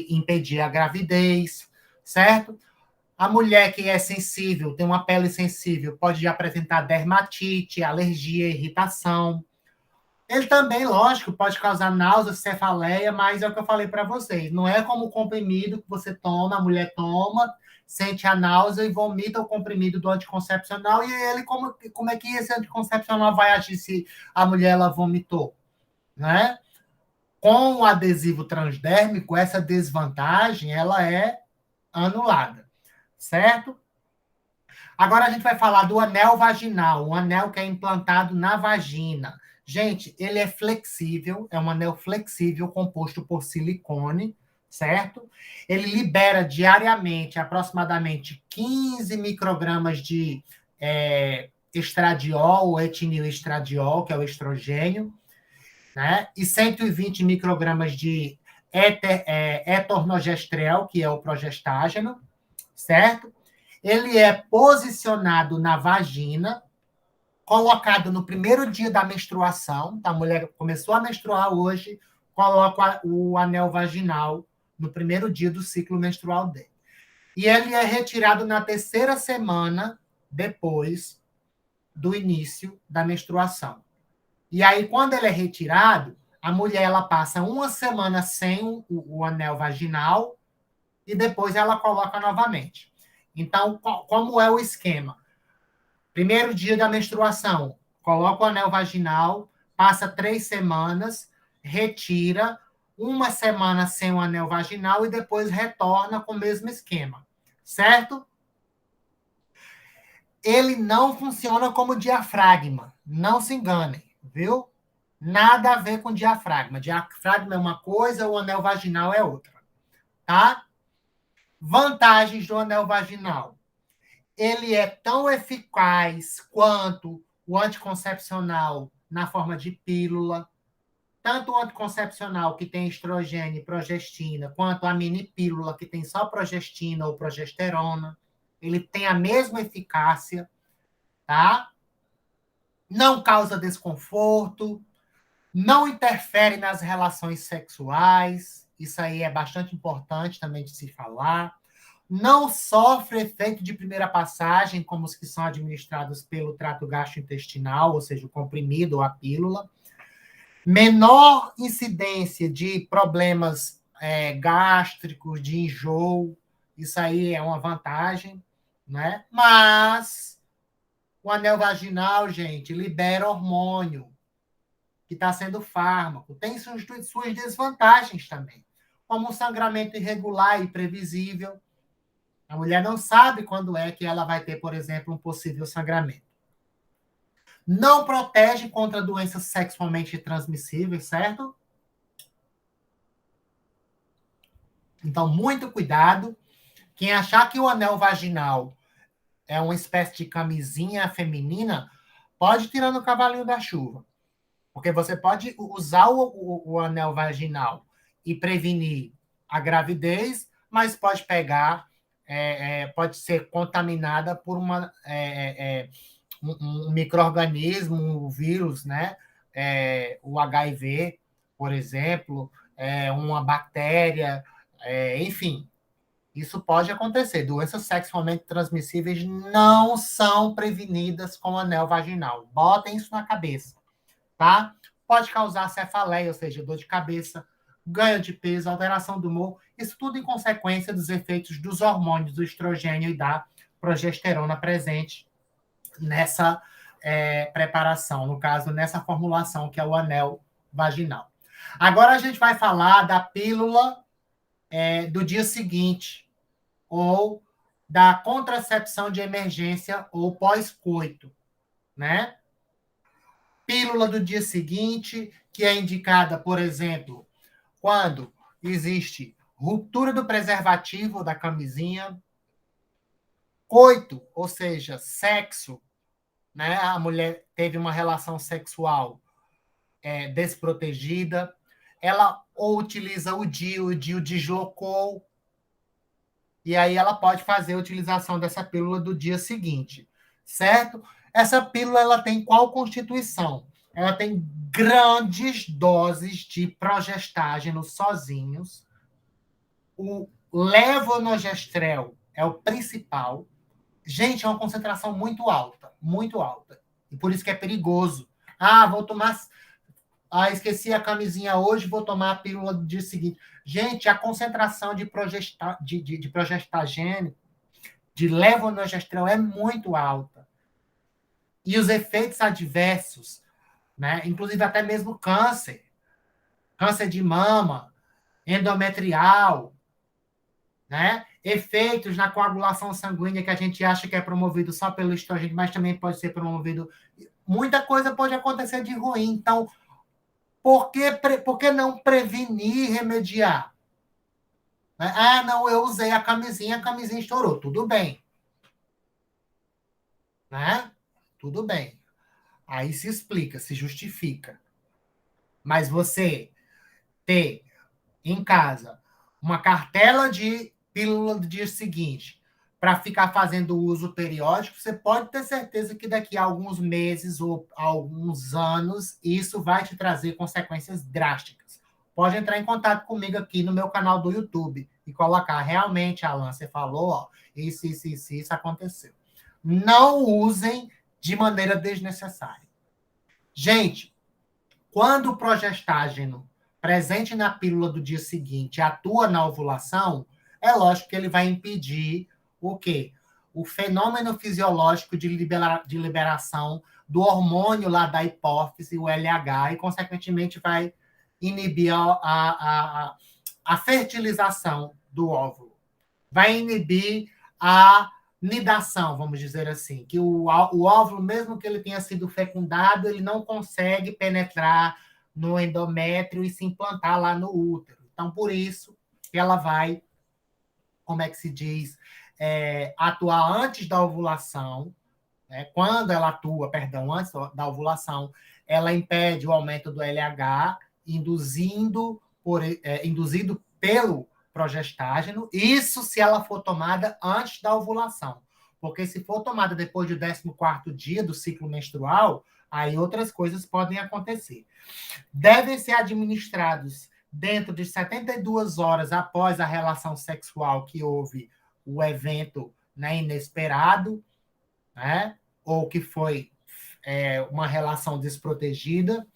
impedir a gravidez, certo? A mulher que é sensível, tem uma pele sensível, pode apresentar dermatite, alergia, irritação. Ele também, lógico, pode causar náusea, cefaleia, mas é o que eu falei para vocês. Não é como o comprimido que você toma, a mulher toma, sente a náusea e vomita o comprimido do anticoncepcional. E ele, como é que esse anticoncepcional vai agir se a mulher ela vomitou? Né? Com o adesivo transdérmico, essa desvantagem ela é anulada, certo? Agora a gente vai falar do anel vaginal, um anel que é implantado na vagina. Gente, ele é flexível, é um anel flexível composto por silicone, certo? Ele libera diariamente aproximadamente 15 microgramas de estradiol ou etinil-estradiol, que é o estrogênio, né? E 120 microgramas de etornogestrel, que é o progestágeno, certo? Ele é posicionado na vagina, colocado no primeiro dia da menstruação. Tá? A mulher começou a menstruar hoje, coloca o anel vaginal no primeiro dia do ciclo menstrual dele. E ele é retirado na terceira semana depois do início da menstruação. E aí, quando ele é retirado, a mulher ela passa uma semana sem o anel vaginal e depois ela coloca novamente. Então, como é o esquema? Primeiro dia da menstruação, coloca o anel vaginal, passa 3 semanas, retira, uma semana sem o anel vaginal e depois retorna com o mesmo esquema, certo? Ele não funciona como diafragma, não se enganem, viu? Nada a ver com diafragma. Diafragma é uma coisa, o anel vaginal é outra, tá? Vantagens do anel vaginal. Ele é tão eficaz quanto o anticoncepcional na forma de pílula, tanto o anticoncepcional que tem estrogênio e progestina, quanto a mini pílula que tem só progestina ou progesterona. Ele tem a mesma eficácia, tá? Não causa desconforto, não interfere nas relações sexuais, isso aí é bastante importante também de se falar. Não sofre efeito de primeira passagem, como os que são administrados pelo trato gastrointestinal, ou seja, o comprimido ou a pílula. Menor incidência de problemas gástricos, de enjoo, isso aí é uma vantagem, né? Mas o anel vaginal, gente, libera hormônio, que está sendo fármaco. Tem suas desvantagens também, como um sangramento irregular e imprevisível. A mulher não sabe quando é que ela vai ter, por exemplo, um possível sangramento. Não protege contra doenças sexualmente transmissíveis, certo? Então, muito cuidado. Quem achar que o anel vaginal é uma espécie de camisinha feminina, pode tirar no cavalinho da chuva. Porque você pode usar o anel vaginal e prevenir a gravidez, mas pode pegar, pode ser contaminada por um micro-organismo, um vírus, né? O HIV, por exemplo, uma bactéria, enfim, isso pode acontecer. Doenças sexualmente transmissíveis não são prevenidas com anel vaginal. Botem isso na cabeça, tá? Pode causar cefaleia, ou seja, dor de cabeça, ganho de peso, alteração do humor, isso tudo em consequência dos efeitos dos hormônios do estrogênio e da progesterona presente nessa preparação, no caso, nessa formulação que é o anel vaginal. Agora a gente vai falar da pílula do dia seguinte, ou da contracepção de emergência ou pós-coito, né? Pílula do dia seguinte, que é indicada, por exemplo, quando existe ruptura do preservativo da camisinha, coito, ou seja, sexo, né? A mulher teve uma relação sexual desprotegida, ela ou utiliza o DIU deslocou, e aí ela pode fazer a utilização dessa pílula do dia seguinte, certo? Essa pílula ela tem qual constituição? Ela tem grandes doses de progestágeno sozinhos. O levonorgestrel é o principal. Gente, é uma concentração muito alta, muito alta. E por isso que é perigoso. Ah, vou tomar. Ah, esqueci a camisinha hoje, vou tomar a pílula do dia seguinte. Gente, a concentração de progestagênico, de levonorgestrel, é muito alta. E os efeitos adversos, né? Inclusive até mesmo câncer, câncer de mama, endometrial, né? Efeitos na coagulação sanguínea que a gente acha que é promovido só pelo estrogênio, mas também pode ser promovido. Muita coisa pode acontecer de ruim. Então, por que não prevenir e remediar? Ah, não, eu usei a camisinha estourou. Tudo bem. Né? Tudo bem. Aí se explica, se justifica. Mas você ter em casa uma cartela de pílula do dia seguinte para ficar fazendo uso periódico, você pode ter certeza que daqui a alguns meses ou alguns anos isso vai te trazer consequências drásticas. Pode entrar em contato comigo aqui no meu canal do YouTube e colocar realmente, Alan, você falou, ó, isso aconteceu. Não usem de maneira desnecessária. Gente, quando o progestágeno presente na pílula do dia seguinte atua na ovulação, é lógico que ele vai impedir o quê? O fenômeno fisiológico de liberação do hormônio lá da hipófise, o LH, e, consequentemente, vai inibir a fertilização do óvulo. Vai inibir a nidação, vamos dizer assim, que o óvulo, mesmo que ele tenha sido fecundado, ele não consegue penetrar no endométrio e se implantar lá no útero. Então, por isso, ela vai, como é que se diz, atuar antes da ovulação, né? Quando ela atua, perdão, antes da ovulação, ela impede o aumento do LH, induzido pelo progestágeno, isso se ela for tomada antes da ovulação. Porque se for tomada depois do 14º dia do ciclo menstrual, aí outras coisas podem acontecer. Devem ser administrados dentro de 72 horas após a relação sexual que houve o evento, né, inesperado, né, ou que foi uma relação desprotegida.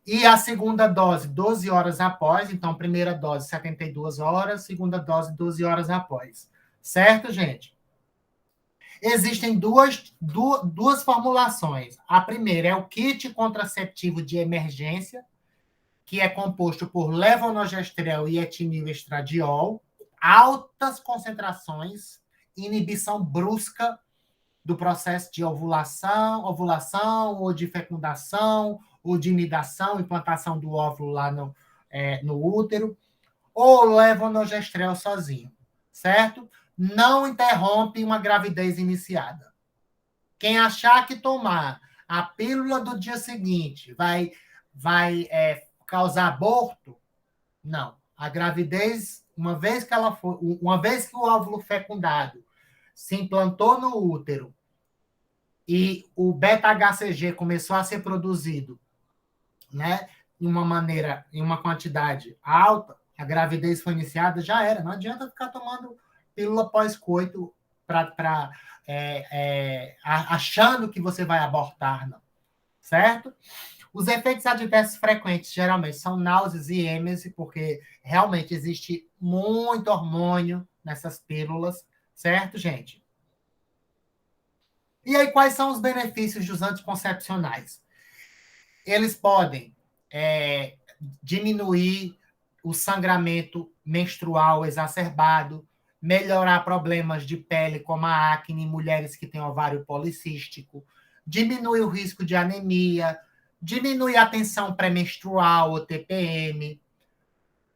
E a segunda dose, 12 horas após. Então, primeira dose, 72 horas. Segunda dose, 12 horas após. Certo, gente? Existem duas formulações. A primeira é o kit contraceptivo de emergência, que é composto por levonorgestrel e etilestradiol, altas concentrações, inibição brusca do processo de ovulação ou de fecundação, ou de nidação, implantação do óvulo lá no útero, ou levonorgestrel sozinho, certo? Não interrompe uma gravidez iniciada. Quem achar que tomar a pílula do dia seguinte vai causar aborto, não. A gravidez, uma vez que o óvulo fecundado se implantou no útero e o beta-HCG começou a ser produzido, né, em uma quantidade alta, a gravidez foi iniciada, já era. Não adianta ficar tomando pílula pós-coito achando que você vai abortar, não. Certo? Os efeitos adversos frequentes, geralmente, são náuseas e êmese, porque realmente existe muito hormônio nessas pílulas, certo, gente? E aí, quais são os benefícios dos anticoncepcionais? Eles podem é, diminuir o sangramento menstrual exacerbado, melhorar problemas de pele como a acne em mulheres que têm ovário policístico, diminui o risco de anemia, diminui a tensão pré-menstrual, ou TPM,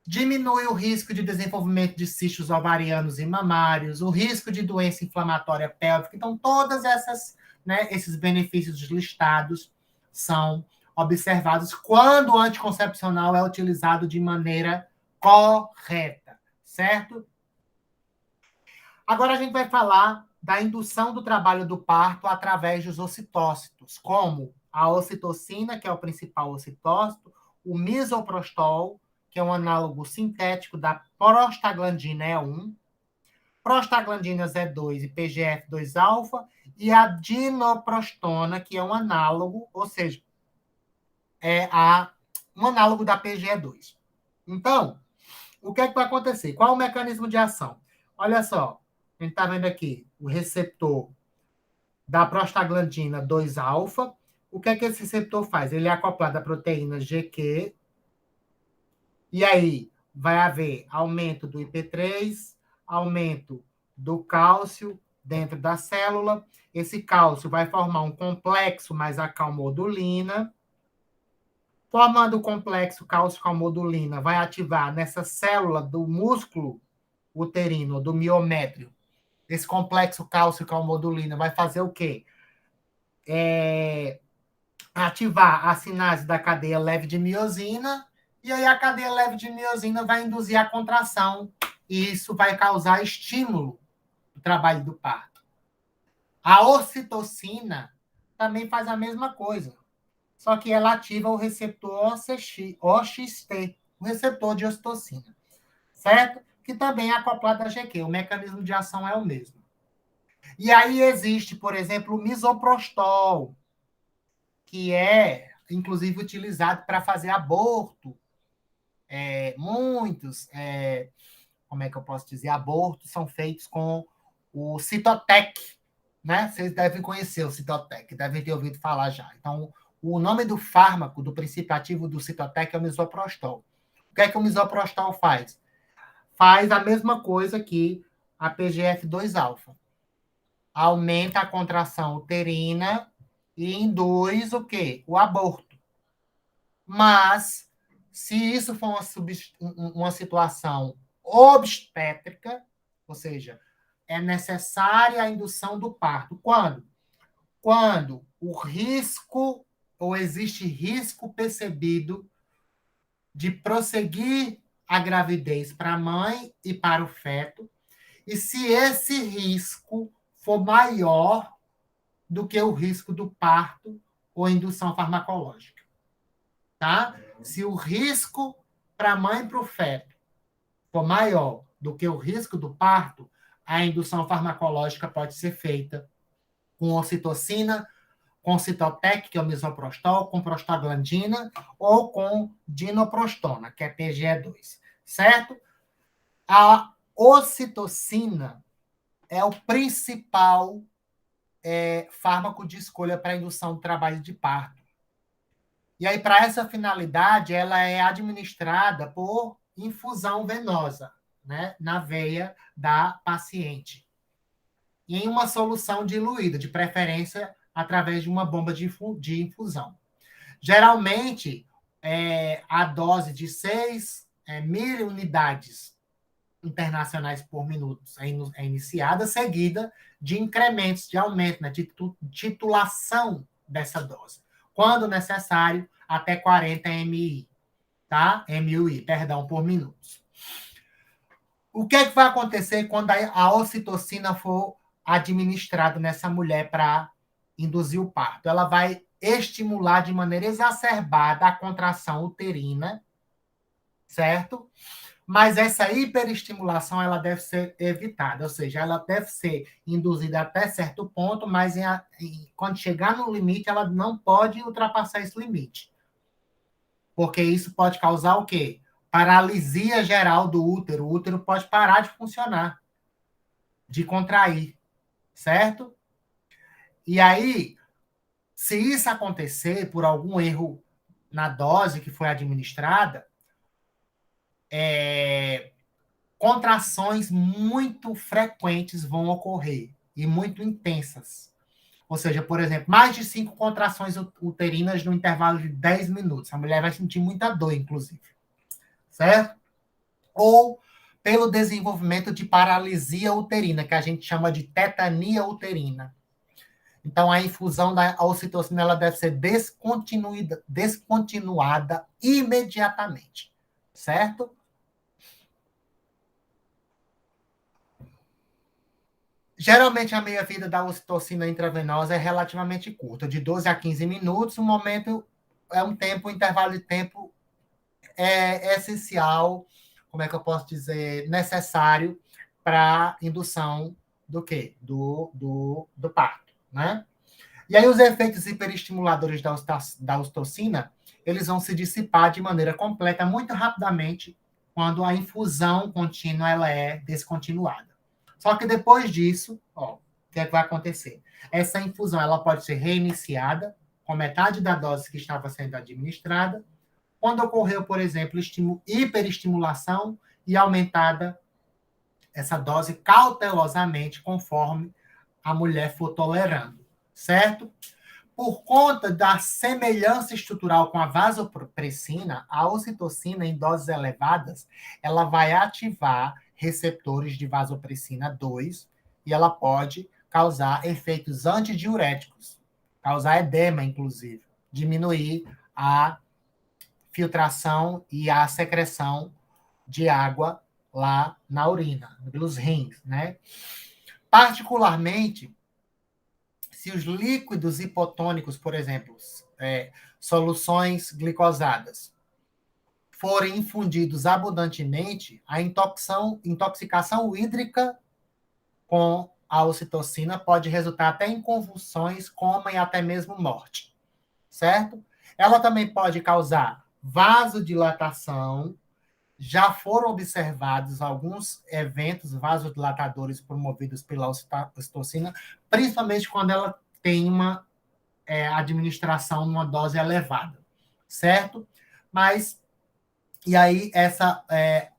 diminui o risco de desenvolvimento de cistos ovarianos e mamários, o risco de doença inflamatória pélvica. Então, todas essas, né, esses benefícios listados são observados quando o anticoncepcional é utilizado de maneira correta, certo? Agora a gente vai falar da indução do trabalho do parto através dos ocitócitos, como a ocitocina, que é o principal ocitócito, o misoprostol, que é um análogo sintético da prostaglandina E1, prostaglandina Z2 e PGF2-alfa, e a dinoprostona, que é um análogo, ou seja, um análogo da PGE2. Então, o que é que vai acontecer? Qual é o mecanismo de ação? Olha só, a gente está vendo aqui o receptor da prostaglandina 2-alfa. O que é que esse receptor faz? Ele é acoplado à proteína GQ, e aí vai haver aumento do IP3, aumento do cálcio dentro da célula. Esse cálcio vai formar um complexo mais a calmodulina. Formando o complexo cálcio-calmodulina, vai ativar nessa célula do músculo uterino, do miométrio. Esse complexo cálcio-calmodulina vai fazer o quê? Ativar a sinase da cadeia leve de miosina, e aí a cadeia leve de miosina vai induzir a contração, e isso vai causar estímulo do trabalho do parto. A ocitocina também faz a mesma coisa, só que ela ativa o receptor OXT, o receptor de ocitocina, certo? Que também é acoplado à GQ, o mecanismo de ação é o mesmo. E aí existe, por exemplo, o misoprostol, que é, inclusive, utilizado para fazer aborto. Como é que eu posso dizer? Abortos são feitos com o Citotec, né? Vocês devem conhecer o Citotec, devem ter ouvido falar já. Então, o nome do fármaco, do princípio ativo do Citotec é o misoprostol. O que é que o misoprostol faz? Faz a mesma coisa que a PGF2-alfa. Aumenta a contração uterina e induz o quê? O aborto. Mas, se isso for uma situação obstétrica, ou seja, é necessária a indução do parto. Quando? Quando o risco, ou existe risco percebido de prosseguir a gravidez para a mãe e para o feto, e se esse risco for maior do que o risco do parto ou indução farmacológica. Tá? Se o risco para a mãe e para o feto for maior do que o risco do parto, a indução farmacológica pode ser feita com ocitocina, com Citotec, que é o misoprostol, com prostaglandina, ou com dinoprostona, que é PGE2, certo? A ocitocina é o principal fármaco de escolha para a indução do trabalho de parto. E aí, para essa finalidade, ela é administrada por infusão venosa, né, na veia da paciente. E em uma solução diluída, de preferência através de uma bomba de infusão. Geralmente, a dose de 6 miliunidades internacionais por minuto é iniciada, seguida de incrementos, de aumento, né, de titulação dessa dose. Quando necessário, até 40 MI, tá? MUI, perdão, por minutos. O que é que vai acontecer quando a ocitocina for administrada nessa mulher para induzir o parto? Ela vai estimular de maneira exacerbada a contração uterina, certo? Mas essa hiperestimulação ela deve ser evitada, ou seja, ela deve ser induzida até certo ponto, mas quando chegar no limite, ela não pode ultrapassar esse limite. Porque isso pode causar o quê? Paralisia geral do útero. O útero pode parar de funcionar, de contrair, certo? E aí, se isso acontecer por algum erro na dose que foi administrada, contrações muito frequentes vão ocorrer e muito intensas. Ou seja, por exemplo, mais de 5 contrações uterinas no intervalo de 10 minutos. A mulher vai sentir muita dor, inclusive. Certo? Ou pelo desenvolvimento de paralisia uterina, que a gente chama de tetania uterina. Então, a infusão da ocitocina ela deve ser descontinuada imediatamente. Certo? Geralmente, a meia-vida da ocitocina intravenosa é relativamente curta, de 12 a 15 minutos. O momento é um tempo, um intervalo de tempo essencial, como é que eu posso dizer, necessário para indução do quê? Do parto, né? E aí os efeitos hiperestimuladores da ocitocina, eles vão se dissipar de maneira completa muito rapidamente quando a infusão contínua ela é descontinuada. Só que depois disso, ó, o que é que vai acontecer? Essa infusão ela pode ser reiniciada com metade da dose que estava sendo administrada, quando ocorreu, por exemplo, hiperestimulação e aumentada essa dose cautelosamente conforme a mulher for tolerando, certo? Por conta da semelhança estrutural com a vasopressina, a ocitocina em doses elevadas, ela vai ativar receptores de vasopressina 2 e ela pode causar efeitos antidiuréticos, causar edema, inclusive, diminuir a filtração e a secreção de água lá na urina, pelos rins, né? Particularmente, se os líquidos hipotônicos, por exemplo, soluções glicosadas, forem infundidos abundantemente, a intoxicação hídrica com a ocitocina pode resultar até em convulsões, coma e até mesmo morte, certo? Ela também pode causar vasodilatação. Já foram observados alguns eventos vasodilatadores promovidos pela ocitocina, principalmente quando ela tem uma administração numa dose elevada, certo? Mas, e aí, essa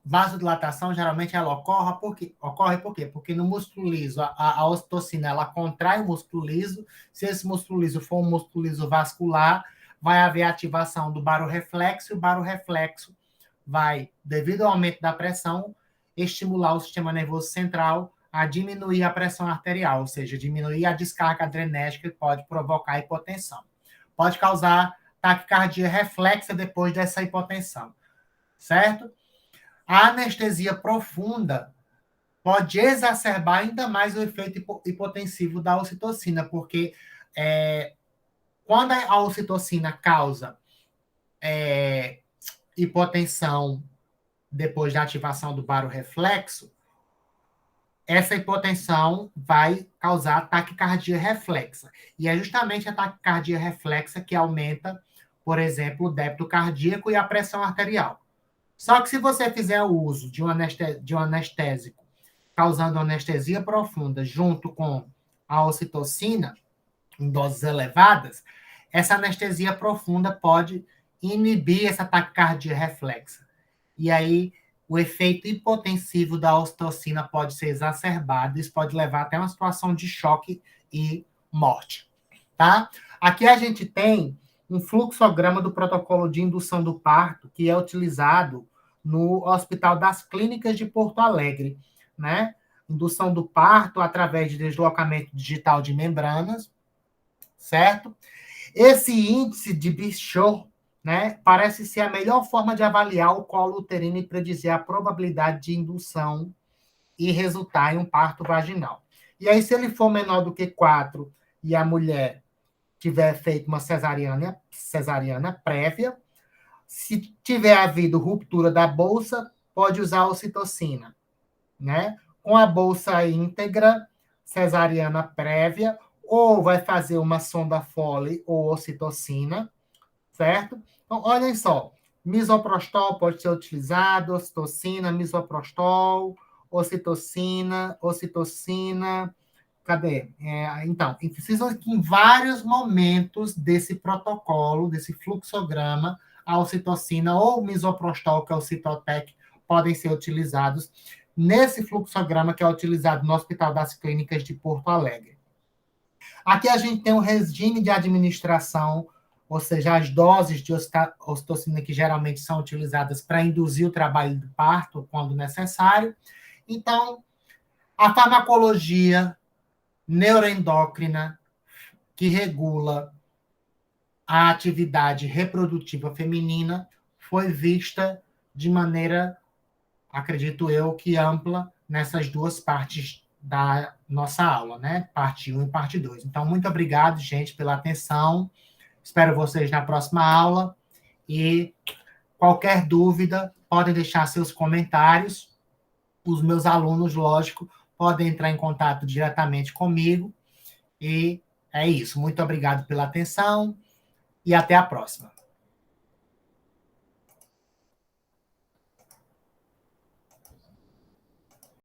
vasodilatação, geralmente, ela ocorre por quê? Porque no músculo liso, a ocitocina, ela contrai o músculo liso. Se esse músculo liso for um músculo liso vascular, vai haver ativação do barorreflexo, e o barorreflexo vai, devido ao aumento da pressão, estimular o sistema nervoso central a diminuir a pressão arterial, ou seja, diminuir a descarga adrenérgica que pode provocar hipotensão. Pode causar taquicardia reflexa depois dessa hipotensão, certo? A anestesia profunda pode exacerbar ainda mais o efeito hipotensivo da ocitocina, porque quando a ocitocina causa hipotensão depois da ativação do barorreflexo, essa hipotensão vai causar taquicardia reflexa. E é justamente a taquicardia reflexa que aumenta, por exemplo, o débito cardíaco e a pressão arterial. Só que se você fizer o uso de um anestésico causando anestesia profunda junto com a ocitocina, em doses elevadas, essa anestesia profunda pode inibir essa taquicardia reflexa. E aí, o efeito hipotensivo da ocitocina pode ser exacerbado, isso pode levar até uma situação de choque e morte. Tá? Aqui a gente tem um fluxograma do protocolo de indução do parto, que é utilizado no Hospital das Clínicas de Porto Alegre, né? Indução do parto através de deslocamento digital de membranas, certo? Esse índice de Bichot, né, parece ser a melhor forma de avaliar o colo uterino e predizer a probabilidade de indução e resultar em um parto vaginal. E aí, se ele for menor do que 4 e a mulher tiver feito uma cesariana prévia. Se tiver havido ruptura da bolsa, pode usar a ocitocina, né? Com a bolsa íntegra, cesariana prévia, ou vai fazer uma sonda Foley ou ocitocina, certo? Então, olhem só, misoprostol pode ser utilizado, ocitocina, misoprostol, ocitocina, ocitocina. Cadê? Então, precisam que em vários momentos desse protocolo, desse fluxograma, a ocitocina ou o misoprostol, que é o Citotec, podem ser utilizados nesse fluxograma que é utilizado no Hospital das Clínicas de Porto Alegre. Aqui a gente tem um regime de administração, ou seja, as doses de ocitocina que geralmente são utilizadas para induzir o trabalho do parto, quando necessário. Então, a farmacologia neuroendócrina que regula a atividade reprodutiva feminina foi vista de maneira, acredito eu, que ampla nessas duas partes da nossa aula, né? Parte 1 e parte 2. Então, muito obrigado, gente, pela atenção. Espero vocês na próxima aula. E qualquer dúvida, podem deixar seus comentários. Os meus alunos, lógico, podem entrar em contato diretamente comigo. E é isso. Muito obrigado pela atenção e até a próxima.